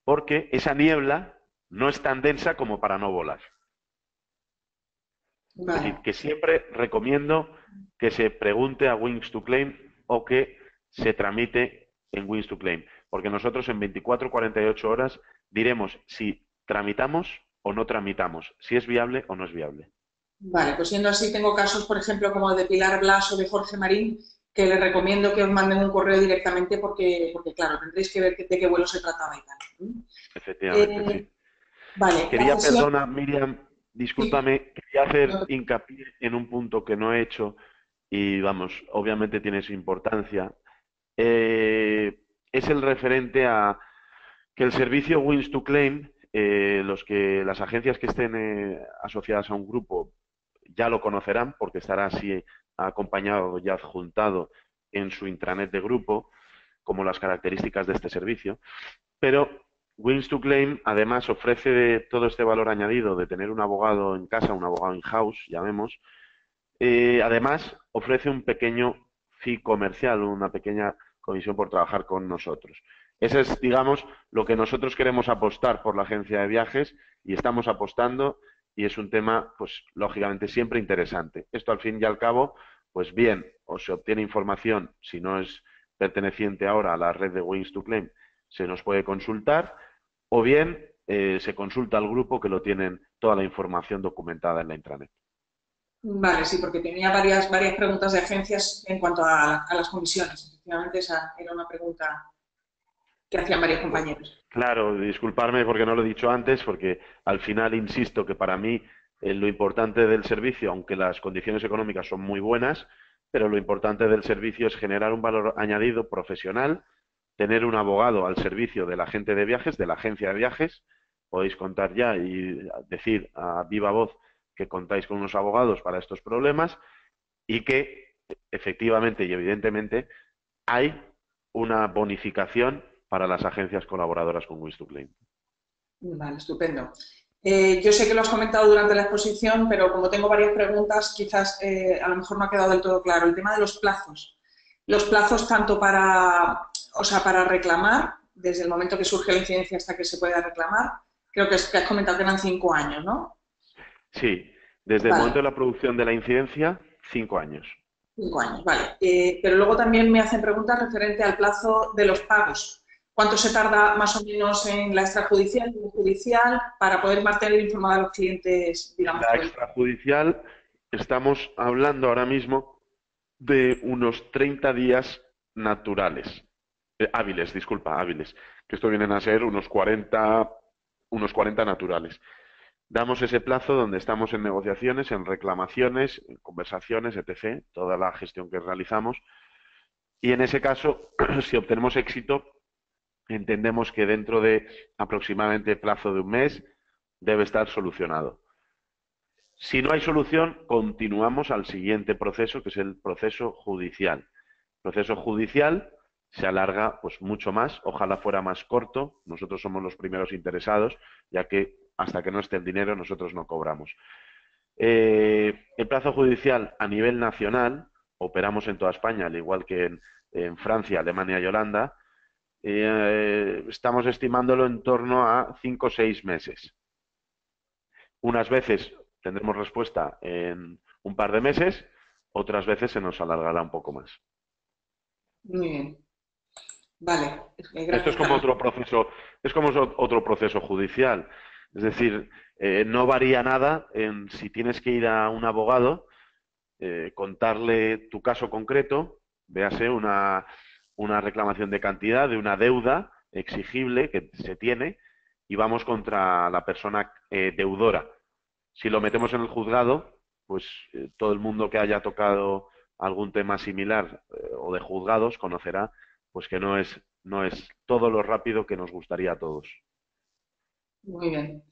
porque esa niebla no es tan densa como para no volar. Es decir, Vale. que siempre recomiendo que se pregunte a Wings to Claim o que se tramite en Wings to Claim, porque nosotros en 24 o 48 horas diremos si tramitamos o no tramitamos, si es viable o no es viable. Vale, pues siendo así, tengo casos, por ejemplo, como de Pilar Blas o de Jorge Marín, que les recomiendo que os manden un correo directamente porque claro, tendréis que ver de qué vuelo se trataba y tal. Efectivamente, Eh, sí. vale, la Quería, cesión. perdona, Miriam, Sí, discúlpame, quería hacer no, hincapié en un punto que no he hecho y, vamos, obviamente tiene su importancia. Es el referente a que el servicio Wins to Claim, las agencias que estén asociadas a un grupo ya lo conocerán porque estará así acompañado y adjuntado en su intranet de grupo, como las características de este servicio. Pero Wins to Claim además ofrece todo este valor añadido de tener un abogado en casa, un abogado in-house, llamemos. Además, ofrece un pequeño fee comercial, una pequeña comisión por trabajar con nosotros. Ese es, digamos, lo que nosotros queremos apostar por la agencia de viajes y estamos apostando y es un tema, pues, lógicamente siempre interesante. Esto al fin y al cabo, pues bien, o se obtiene información, si no es perteneciente ahora a la red de Wings to Claim, se nos puede consultar, o bien se consulta al grupo que lo tienen toda la información documentada en la intranet. vale, sí, porque tenía varias preguntas de agencias en cuanto a las comisiones. Efectivamente, esa era una pregunta. que hacían varios compañeros. Claro, disculparme porque no lo he dicho antes, porque al final insisto que para mí lo importante del servicio, aunque las condiciones económicas son muy buenas, pero lo importante del servicio es generar un valor añadido profesional, tener un abogado al servicio de la agente de viajes, de la agencia de viajes. Podéis contar ya y decir a viva voz que contáis con unos abogados para estos problemas y que efectivamente y evidentemente hay una bonificación para las agencias colaboradoras con Wins2Claim. Vale, estupendo. Yo sé que lo has comentado durante la exposición, pero como tengo varias preguntas, quizás a lo mejor no ha quedado del todo claro. El tema de los plazos. Los plazos tanto para, o sea, para reclamar, desde el momento que surge la incidencia hasta que se pueda reclamar, creo que has comentado que eran 5 años, ¿no? Sí, desde el momento Vale. de la producción de la incidencia, 5 años. 5 años, vale. Pero luego también me hacen preguntas referente al plazo de los pagos. ¿Cuánto se tarda más o menos en la extrajudicial y la judicial para poder mantener informados a los clientes, En digamos, la todo el extrajudicial estamos hablando ahora mismo de unos 30 días naturales, hábiles, disculpa, hábiles, que esto vienen a ser unos 40 naturales. Damos ese plazo donde estamos en negociaciones, en reclamaciones, en conversaciones, etc., toda la gestión que realizamos. Y en ese caso, si obtenemos éxito, entendemos que dentro de aproximadamente plazo de un mes debe estar solucionado. Si no hay solución, continuamos al siguiente proceso, que es el proceso judicial. El proceso judicial se alarga pues mucho más, ojalá fuera más corto. Nosotros somos los primeros interesados, ya que hasta que no esté el dinero nosotros no cobramos. El plazo judicial a nivel nacional, operamos en toda España, al igual que en Francia, Alemania y Holanda, estamos estimándolo en torno a 5 o 6 meses. Unas veces tendremos respuesta en un par de meses, otras veces se nos alargará un poco más. Muy bien. Vale. Esto es Gracias, como Carlos. otro proceso, es como otro proceso judicial. Es decir, no varía nada en si tienes que ir a un abogado, contarle tu caso concreto, véase una reclamación de cantidad, de una deuda exigible que se tiene, y vamos contra la persona deudora. Si lo metemos en el juzgado, pues todo el mundo que haya tocado algún tema similar o de juzgados conocerá pues que no es todo lo rápido que nos gustaría a todos. Muy bien.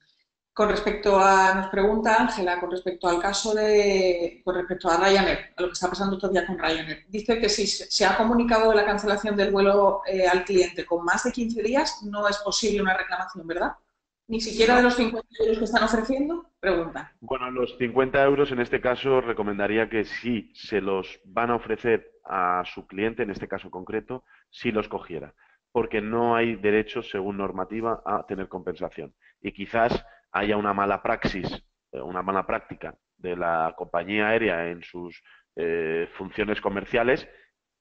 Con respecto a, nos pregunta Ángela, con respecto al caso con respecto a Ryanair, a lo que está pasando todavía con Ryanair. Dice que si se ha comunicado de la cancelación del vuelo al cliente con más de 15 días, no es posible una reclamación, ¿verdad? Ni siquiera de No. los 50 euros que están ofreciendo, pregunta. Bueno, los 50 euros en este caso recomendaría que si se los van a ofrecer a su cliente, en este caso concreto, si los cogiera, porque no hay derecho, según normativa, a tener compensación. Y quizás haya una mala praxis, una mala práctica de la compañía aérea en sus funciones comerciales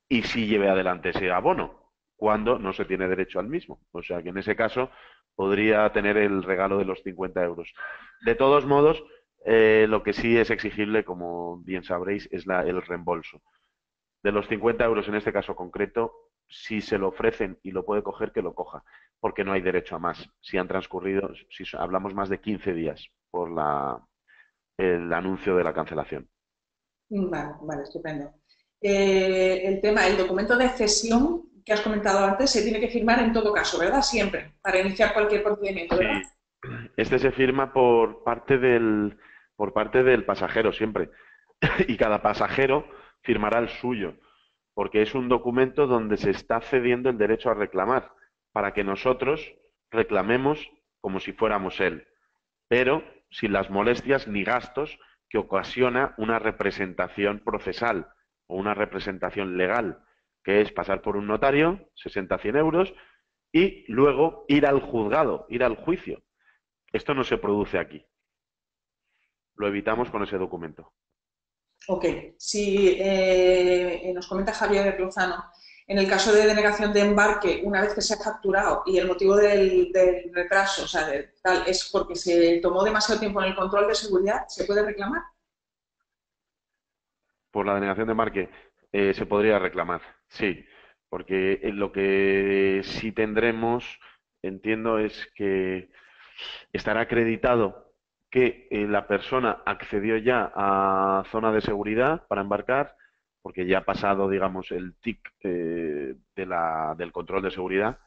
y sí lleve adelante ese abono, cuando no se tiene derecho al mismo. O sea que en ese caso podría tener el regalo de los 50 euros. De todos modos, lo que sí es exigible, como bien sabréis, es el reembolso. De los 50 euros en este caso concreto, si se lo ofrecen y lo puede coger, que lo coja, porque no hay derecho a más. Si han transcurrido, si hablamos más de 15 días por el anuncio de la cancelación. Vale, vale, estupendo. El documento de cesión que has comentado antes se tiene que firmar en todo caso, ¿verdad? Siempre, para iniciar cualquier procedimiento, ¿verdad? Sí, este se firma por parte del pasajero siempre. Y cada pasajero firmará el suyo, porque es un documento donde se está cediendo el derecho a reclamar, para que nosotros reclamemos como si fuéramos él, pero sin las molestias ni gastos que ocasiona una representación procesal o una representación legal, que es pasar por un notario, 60-100 euros, y luego ir al juzgado, ir al juicio. Esto no se produce aquí. Lo evitamos con ese documento. Ok, si nos comenta Javier Lozano, en el caso de denegación de embarque, una vez que se ha facturado y el motivo del retraso, o sea, es porque se tomó demasiado tiempo en el control de seguridad, ¿se puede reclamar? Por la denegación de embarque se podría reclamar, sí. Porque lo que sí tendremos, entiendo, es que estará acreditado que la persona accedió ya a zona de seguridad para embarcar, porque ya ha pasado, digamos, el TIC del control de seguridad,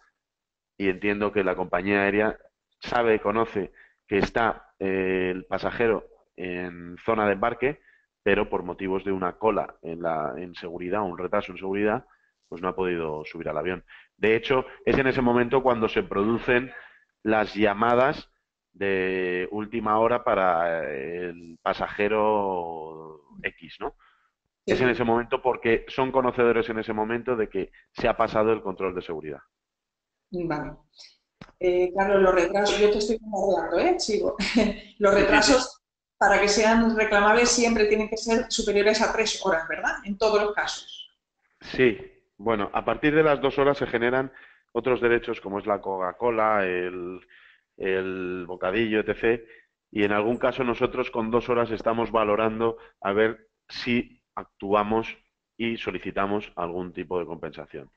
y entiendo que la compañía aérea sabe, conoce que está el pasajero en zona de embarque, pero por motivos de una cola en seguridad, un retraso en seguridad, pues no ha podido subir al avión. De hecho, es en ese momento cuando se producen las llamadas de última hora para el pasajero X, ¿no? Es en Sí, ese momento porque son conocedores en ese momento de que se ha pasado el control de seguridad. vale. Carlos, los retrasos, yo te estoy bombardeando, sigo. Los Sí, sí, sí. retrasos, para que sean reclamables, siempre tienen que ser superiores a 3 horas, ¿verdad? En todos los casos. Sí, bueno, a partir de las 2 horas se generan otros derechos como es la Coca-Cola, el bocadillo, etc. Y en algún caso nosotros con 2 horas estamos valorando a ver si actuamos y solicitamos algún tipo de compensación.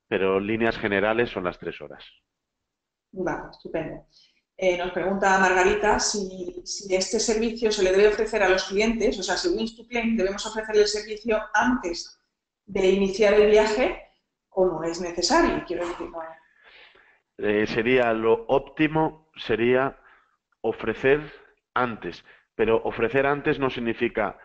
Pero en líneas generales son las 3 horas. Vale, estupendo. Nos pregunta Margarita si este servicio se le debe ofrecer a los clientes, o sea, si Wings to Claim debemos ofrecerle el servicio antes de iniciar el viaje o no es necesario. Quiero decir, no. Sería lo óptimo, sería ofrecer antes, pero ofrecer antes no significa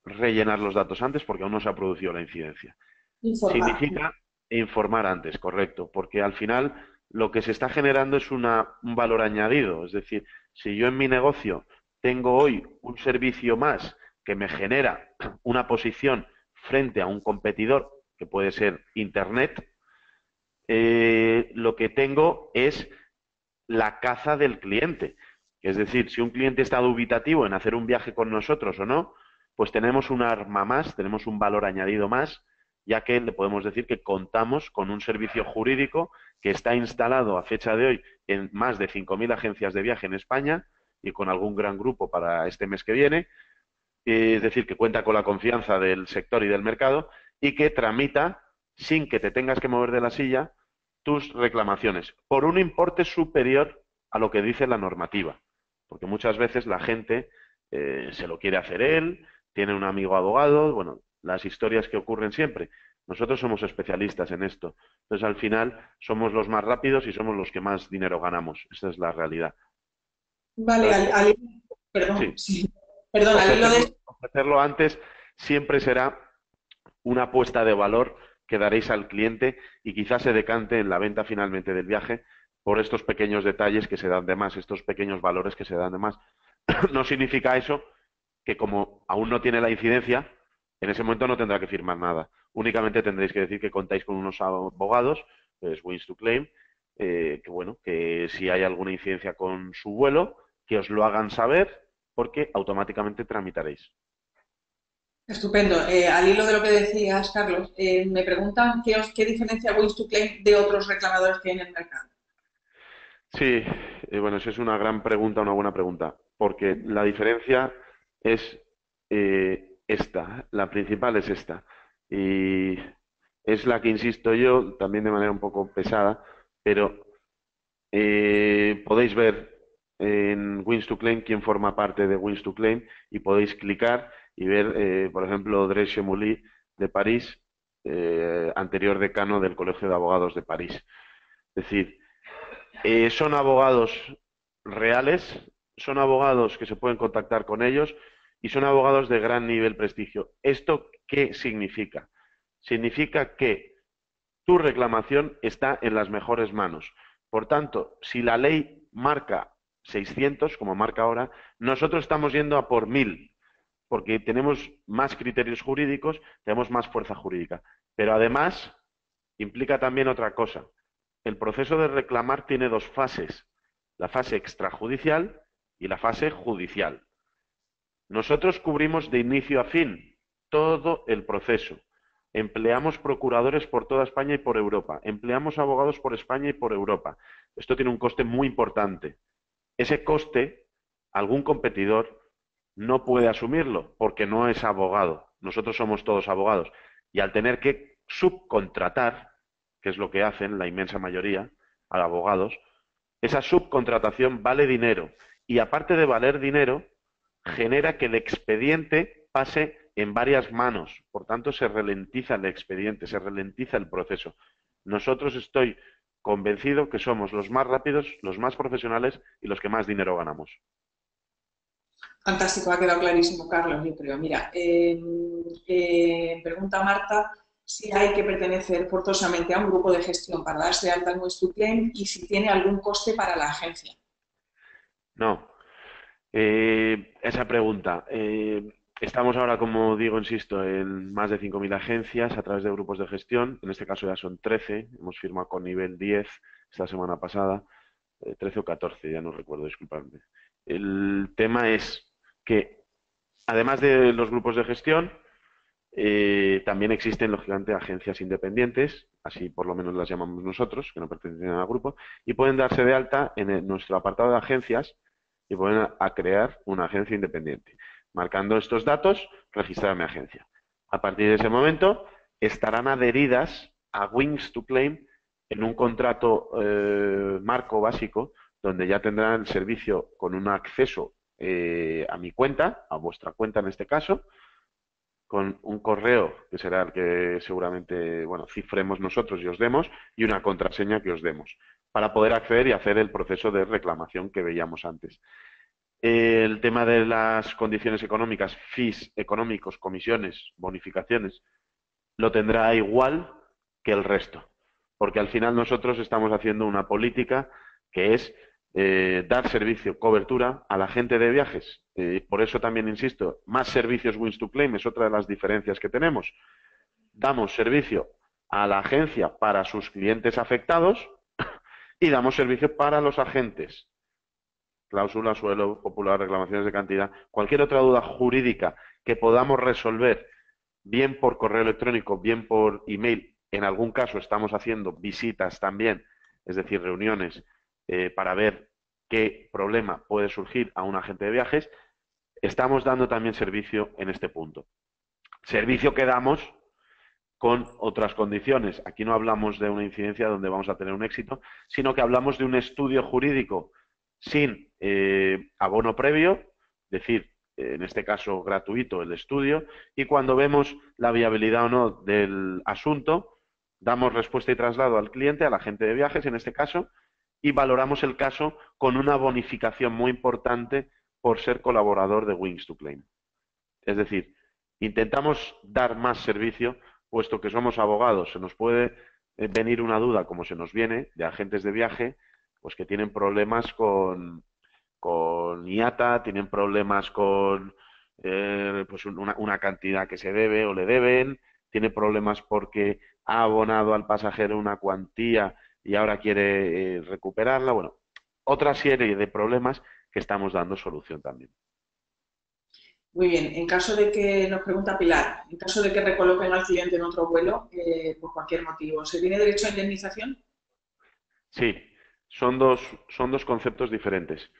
rellenar los datos antes porque aún no se ha producido la incidencia. Informar. Significa informar antes, correcto, porque al final lo que se está generando es un valor añadido. Es decir, si yo en mi negocio tengo hoy un servicio más que me genera una posición frente a un competidor, que puede ser Internet, lo que tengo es la caza del cliente. Es decir, si un cliente está dubitativo en hacer un viaje con nosotros o no, pues tenemos un arma más, tenemos un valor añadido más, ya que le podemos decir que contamos con un servicio jurídico que está instalado a fecha de hoy en más de 5.000 agencias de viaje en España y con algún gran grupo para este mes que viene. Es decir, que cuenta con la confianza del sector y del mercado y que tramita, sin que te tengas que mover de la silla, tus reclamaciones por un importe superior a lo que dice la normativa. Porque muchas veces la gente se lo quiere hacer él, tiene un amigo abogado, bueno, las historias que ocurren siempre. Nosotros somos especialistas en esto. Entonces, al final, somos los más rápidos y somos los que más dinero ganamos. Esa es la realidad. Vale, Entonces, perdón, sí, sí. Perdón, al hilo de... ofrecerlo antes siempre será una apuesta de valor que daréis al cliente y quizás se decante en la venta finalmente del viaje por estos pequeños detalles que se dan de más, estos pequeños valores que se dan de más. No significa eso que como aún no tiene la incidencia, en ese momento no tendrá que firmar nada. Únicamente tendréis que decir que contáis con unos abogados, pues Wins to Claim, que bueno, que si hay alguna incidencia con su vuelo, que os lo hagan saber porque automáticamente tramitaréis. Estupendo. Al hilo de lo que decías, Carlos, me preguntan qué diferencia Wings to Claim de otros reclamadores que hay en el mercado. Sí, bueno, esa es una gran pregunta, una buena pregunta, porque la diferencia es esta, la principal es esta, y es la que insisto yo, también de manera un poco pesada, pero podéis ver en Wins to Claim quién forma parte de Wins to Claim y podéis clicar y ver, por ejemplo, Dres Chemouly de París, anterior decano del Colegio de Abogados de París. Es decir, son abogados reales, son abogados que se pueden contactar con ellos y son abogados de gran nivel prestigio. ¿Esto qué significa? Significa que tu reclamación está en las mejores manos. Por tanto, si la ley marca 600, como marca ahora, nosotros estamos yendo a por 1.000, porque tenemos más criterios jurídicos, tenemos más fuerza jurídica. Pero además, implica también otra cosa. El proceso de reclamar tiene dos fases, la fase extrajudicial y la fase judicial. Nosotros cubrimos de inicio a fin todo el proceso. Empleamos procuradores por toda España y por Europa. Empleamos abogados por España y por Europa. Esto tiene un coste muy importante. Ese coste, algún competidor no puede asumirlo porque no es abogado. Nosotros somos todos abogados. Y al tener que subcontratar, que es lo que hacen la inmensa mayoría, a abogados, esa subcontratación vale dinero. Y aparte de valer dinero, genera que el expediente pase en varias manos. Por tanto, se ralentiza el expediente, se ralentiza el proceso. Nosotros estoy convencido que somos los más rápidos, los más profesionales y los que más dinero ganamos. Fantástico, ha quedado clarísimo, Carlos, yo creo. Mira, pregunta Marta si hay que pertenecer forzosamente a un grupo de gestión para darse de alta en Wix2Claim y si tiene algún coste para la agencia. No. Esa pregunta. Estamos ahora, como digo, insisto, en más de 5.000 agencias a través de grupos de gestión. En este caso ya son 13. Hemos firmado con nivel 10 esta semana pasada. 13 o 14, ya no recuerdo, disculpadme. El tema es que, además de los grupos de gestión, también existen, lógicamente, agencias independientes, así por lo menos las llamamos nosotros, que no pertenecen al grupo, y pueden darse de alta en nuestro apartado de agencias y pueden crear una agencia independiente. Marcando estos datos, registrar mi agencia. A partir de ese momento, estarán adheridas a Wix2Claim en un contrato marco básico, donde ya tendrán el servicio con un acceso a mi cuenta, a vuestra cuenta en este caso, con un correo, que será el que seguramente, bueno, cifremos nosotros y os demos, y una contraseña que os demos, para poder acceder y hacer el proceso de reclamación que veíamos antes. El tema de las condiciones económicas, fees económicos, comisiones, bonificaciones, lo tendrá igual que el resto, porque al final nosotros estamos haciendo una política que es dar servicio, cobertura a la gente de viajes. Por eso también insisto, más servicios Wix2Claim es otra de las diferencias que tenemos. Damos servicio a la agencia para sus clientes afectados y damos servicio para los agentes. Cláusula, suelo, popular, reclamaciones de cantidad, cualquier otra duda jurídica que podamos resolver, bien por correo electrónico, bien por email. En algún caso estamos haciendo visitas también, es decir, reuniones para ver qué problema puede surgir a un agente de viajes. Estamos dando también servicio en este punto. Servicio que damos con otras condiciones. Aquí no hablamos de una incidencia donde vamos a tener un éxito, sino que hablamos de un estudio jurídico sin abono previo, es decir, en este caso gratuito el estudio, y cuando vemos la viabilidad o no del asunto, damos respuesta y traslado al cliente, al agente de viajes en este caso, y valoramos el caso con una bonificación muy importante por ser colaborador de Wix2Claim. Es decir, intentamos dar más servicio, puesto que somos abogados. Se nos puede venir una duda, como se nos viene, de agentes de viaje, pues que tienen problemas con IATA, tienen problemas con pues una cantidad que se debe o le deben, tiene problemas porque ha abonado al pasajero una cuantía y ahora quiere recuperarla. Bueno, otra serie de problemas que estamos dando solución también. Muy bien, en caso de que, nos pregunta Pilar, en caso de que recoloquen al cliente en otro vuelo, por cualquier motivo, ¿se tiene derecho a indemnización? Sí, son dos conceptos diferentes.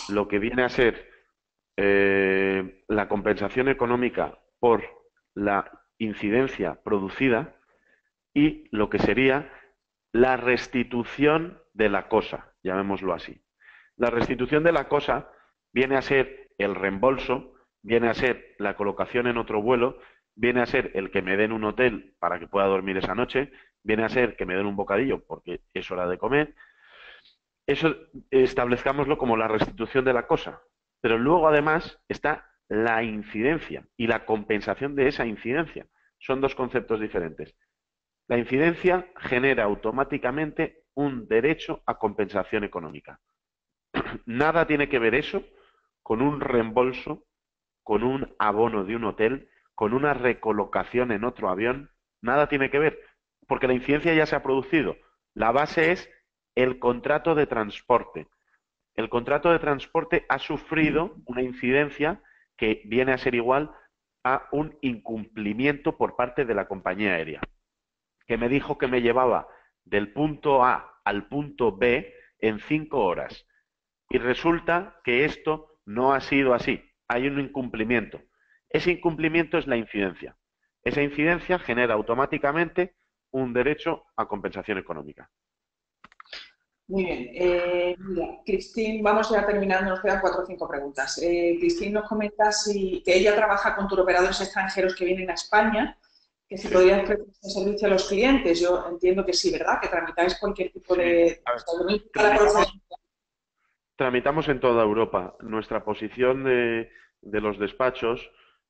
Lo que viene a ser la compensación económica por la incidencia producida y lo que sería la restitución de la cosa, llamémoslo así. La restitución de la cosa viene a ser el reembolso, viene a ser la colocación en otro vuelo, viene a ser el que me den un hotel para que pueda dormir esa noche, viene a ser que me den un bocadillo porque es hora de comer. Eso establezcámoslo como la restitución de la cosa. Pero luego además está la incidencia y la compensación de esa incidencia. Son dos conceptos diferentes. La incidencia genera automáticamente un derecho a compensación económica. Nada tiene que ver eso con un reembolso, con un abono de un hotel, con una recolocación en otro avión. Nada tiene que ver, porque la incidencia ya se ha producido. La base es el contrato de transporte. El contrato de transporte ha sufrido una incidencia que viene a ser igual a un incumplimiento por parte de la compañía aérea, que me dijo que me llevaba del punto A al punto B en 5 horas. Y resulta que esto no ha sido así. Hay un incumplimiento. Ese incumplimiento es la incidencia. Esa incidencia genera automáticamente un derecho a compensación económica. Muy bien. Mira, Cristín, vamos ya terminando, nos quedan 4 o 5 preguntas. Cristín nos comenta que ella trabaja con turoperadores extranjeros que vienen a España, que si podrían ofrecer este servicio a los clientes. Yo entiendo que sí, ¿verdad? Que tramitáis cualquier tipo de... Tramitamos en toda Europa. Nuestra posición de los despachos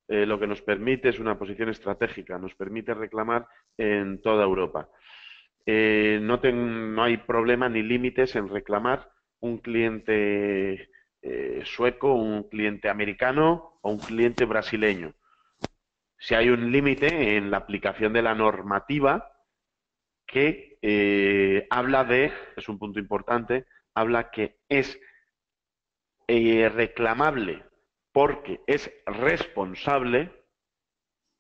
lo que nos permite es una posición estratégica, nos permite reclamar en toda Europa. No hay problema ni límites en reclamar un cliente sueco, un cliente americano o un cliente brasileño. Si hay un límite en la aplicación de la normativa que es un punto importante, habla que es reclamable porque es responsable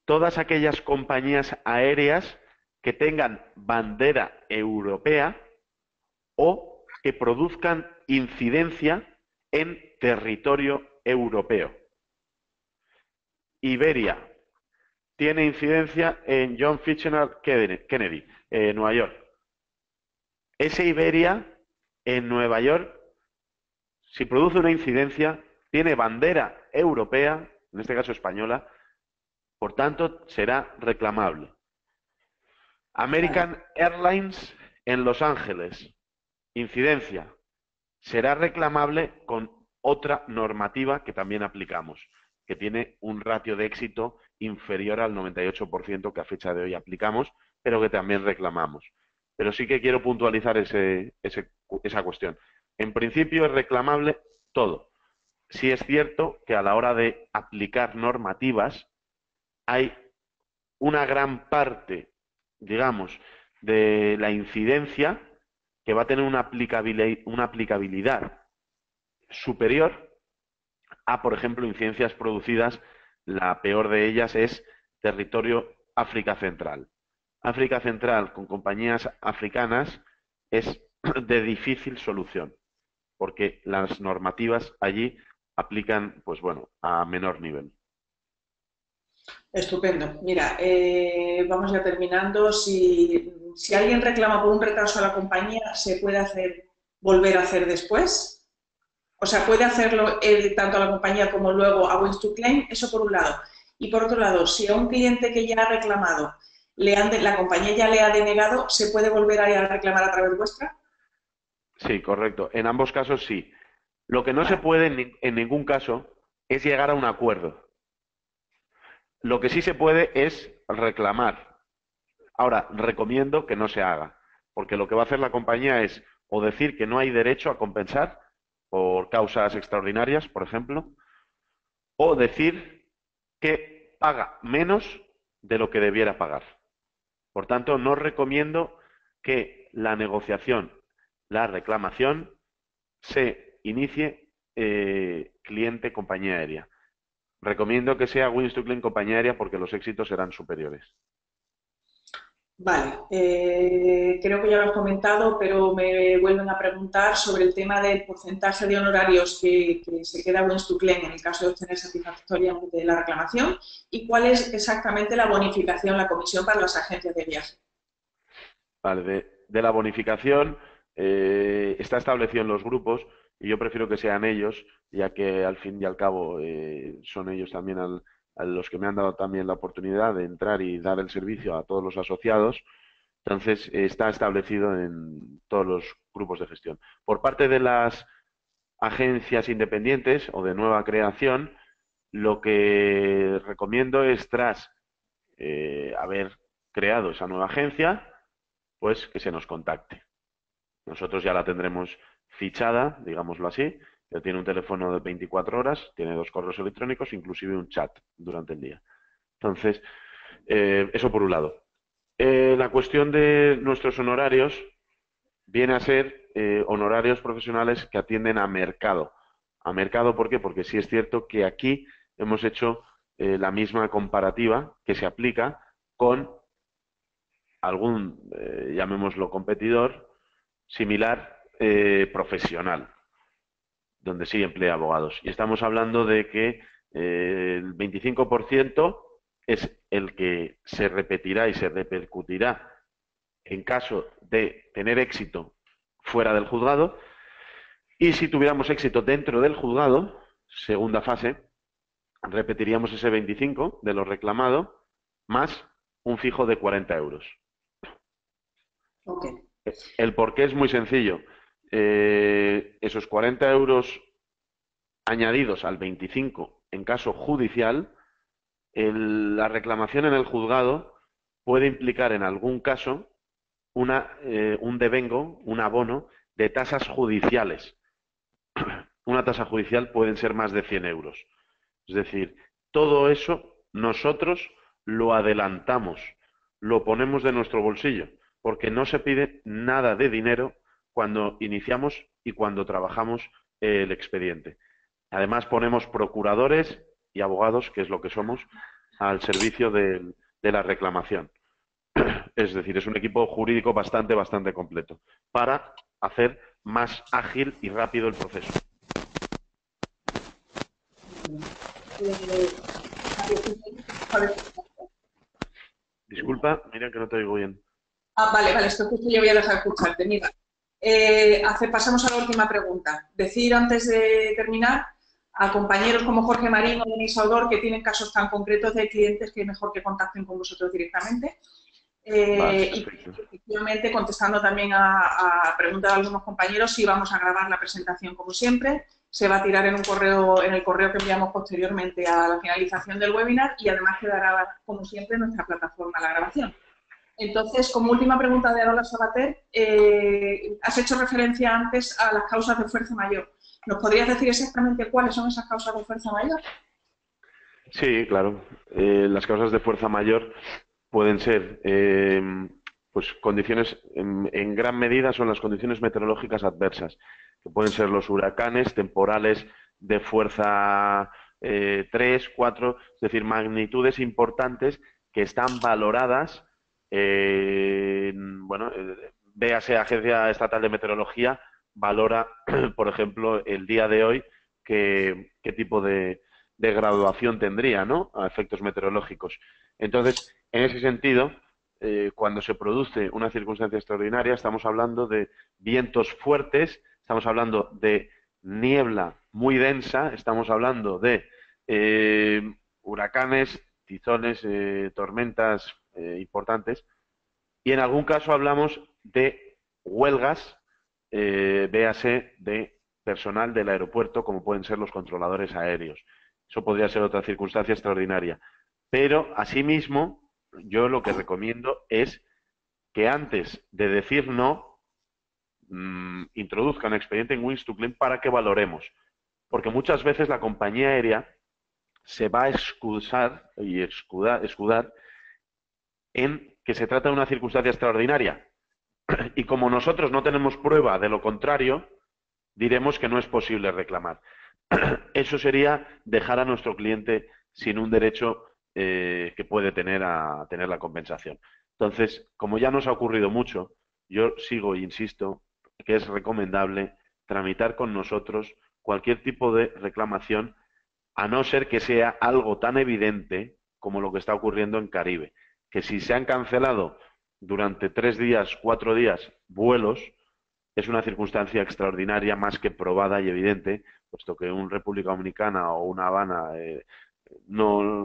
todas aquellas compañías aéreas que tengan bandera europea o que produzcan incidencia en territorio europeo. Iberia tiene incidencia en John Fitzgerald Kennedy, Nueva York. Ese Iberia en Nueva York, si produce una incidencia, tiene bandera europea, en este caso española, por tanto será reclamable. American Airlines en Los Ángeles, incidencia, será reclamable con otra normativa que también aplicamos, que tiene un ratio de éxito inferior al 98% que a fecha de hoy aplicamos, pero que también reclamamos. Pero sí que quiero puntualizar esa cuestión. En principio es reclamable todo. Sí es cierto que a la hora de aplicar normativas hay una gran parte, digamos, de la incidencia que va a tener una aplicabilidad superior a, por ejemplo, incidencias producidas, la peor de ellas es territorio África Central. África Central con compañías africanas es de difícil solución, porque las normativas allí aplican, pues bueno, a menor nivel. Estupendo. Mira, vamos ya terminando. Si alguien reclama por un retraso a la compañía, ¿se puede volver a hacer después? O sea, puede hacerlo tanto a la compañía como luego a Wings to Claim, eso por un lado. Y por otro lado, si a un cliente que ya ha reclamado, la compañía ya le ha denegado, ¿se puede volver a reclamar a través vuestra? Sí, correcto. En ambos casos sí. Lo que no se puede en ningún caso es llegar a un acuerdo. Lo que sí se puede es reclamar. Ahora, recomiendo que no se haga, porque lo que va a hacer la compañía es o decir que no hay derecho a compensar por causas extraordinarias, por ejemplo, o decir que paga menos de lo que debiera pagar. Por tanto, no recomiendo que la negociación, la reclamación, se inicie cliente-compañía aérea. Recomiendo que sea Wings to Claim compañía aérea porque los éxitos serán superiores. Vale, creo que ya lo has comentado, pero me vuelven a preguntar sobre el tema del porcentaje de honorarios que se queda Wings to Claim en el caso de obtener satisfactoriamente la reclamación y cuál es exactamente la bonificación, la comisión para las agencias de viaje. Vale, de la bonificación está establecido en los grupos y yo prefiero que sean ellos, ya que al fin y al cabo son ellos también a los que me han dado también la oportunidad de entrar y dar el servicio a todos los asociados. Entonces, está establecido en todos los grupos de gestión. Por parte de las agencias independientes o de nueva creación, lo que recomiendo es, tras haber creado esa nueva agencia, pues que se nos contacte. Nosotros ya la tendremos fichada, digámoslo así. Ya tiene un teléfono de 24 horas, tiene 2 correos electrónicos, inclusive un chat durante el día. Entonces, eso por un lado. La cuestión de nuestros honorarios viene a ser honorarios profesionales que atienden a mercado. ¿A mercado por qué? Porque sí es cierto que aquí hemos hecho la misma comparativa que se aplica con algún, llamémoslo competidor, similar profesional, donde sí emplea abogados. Y estamos hablando de que el 25% es el que se repetirá y se repercutirá en caso de tener éxito fuera del juzgado, y si tuviéramos éxito dentro del juzgado, segunda fase, repetiríamos ese 25 de lo reclamado más un fijo de 40 euros. Ok. El porqué es muy sencillo. Esos 40 euros añadidos al 25 en caso judicial, la reclamación en el juzgado puede implicar en algún caso un devengo, un abono de tasas judiciales. Una tasa judicial pueden ser más de 100 euros. Es decir, todo eso nosotros lo adelantamos, lo ponemos de nuestro bolsillo, porque no se pide nada de dinero cuando iniciamos y cuando trabajamos el expediente. Además, ponemos procuradores y abogados, que es lo que somos, al servicio de la reclamación. Es decir, es un equipo jurídico bastante completo para hacer más ágil y rápido el proceso. Disculpa, mira que no te oigo bien. Vale, esto justo yo voy a dejar de escucharte. Mira, pasamos a la última pregunta. Decir antes de terminar a compañeros como Jorge Marín o Denis Saudor que tienen casos tan concretos de clientes que es mejor que contacten con vosotros directamente. Vale, y efectivamente, contestando también a preguntas de algunos compañeros, sí vamos a grabar la presentación como siempre, se va a tirar en un correo, en el correo que enviamos posteriormente a la finalización del webinar y además quedará, como siempre, en nuestra plataforma la grabación. Entonces, como última pregunta de Arola Sabater, has hecho referencia antes a las causas de fuerza mayor. ¿Nos podrías decir exactamente cuáles son esas causas de fuerza mayor? Sí, claro. Las causas de fuerza mayor pueden ser, pues condiciones, en gran medida son las condiciones meteorológicas adversas, que pueden ser los huracanes, temporales de fuerza 3, 4, es decir, magnitudes importantes que están valoradas, bueno, véase Agencia Estatal de Meteorología, valora, por ejemplo, el día de hoy, qué tipo de graduación tendría, ¿no?, a efectos meteorológicos. Entonces, en ese sentido, cuando se produce una circunstancia extraordinaria, estamos hablando de vientos fuertes, estamos hablando de niebla muy densa, estamos hablando de huracanes, tizones, tormentas importantes, y en algún caso hablamos de huelgas, véase, de personal del aeropuerto, como pueden ser los controladores aéreos. Eso podría ser otra circunstancia extraordinaria. Pero, asimismo, yo lo que recomiendo es que antes de decir no, introduzcan expediente en Wings2Claim para que valoremos. Porque muchas veces la compañía aérea se va a escudar en que se trata de una circunstancia extraordinaria. Y como nosotros no tenemos prueba de lo contrario, diremos que no es posible reclamar. Eso sería dejar a nuestro cliente sin un derecho que puede tener a tener la compensación. Entonces, como ya nos ha ocurrido mucho, yo sigo e insisto que es recomendable tramitar con nosotros cualquier tipo de reclamación, a no ser que sea algo tan evidente como lo que está ocurriendo en Caribe, que si se han cancelado durante 3 días, 4 días vuelos, es una circunstancia extraordinaria más que probada y evidente, puesto que un República Dominicana o una Habana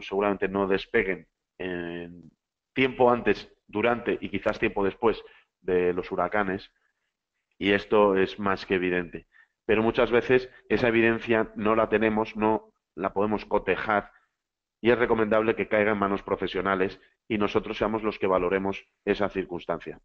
seguramente no despeguen tiempo antes, durante y quizás tiempo después de los huracanes, y esto es más que evidente. Pero muchas veces esa evidencia no la tenemos, no la podemos cotejar, y es recomendable que caiga en manos profesionales y nosotros seamos los que valoremos esa circunstancia.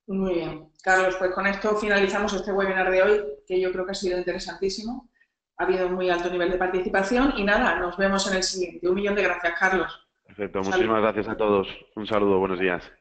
Muy bien. Carlos, pues con esto finalizamos este webinar de hoy, que yo creo que ha sido interesantísimo. Ha habido un muy alto nivel de participación y nada, nos vemos en el siguiente. 1 millón de gracias, Carlos. Perfecto, muchísimas gracias a todos. Un saludo, buenos días.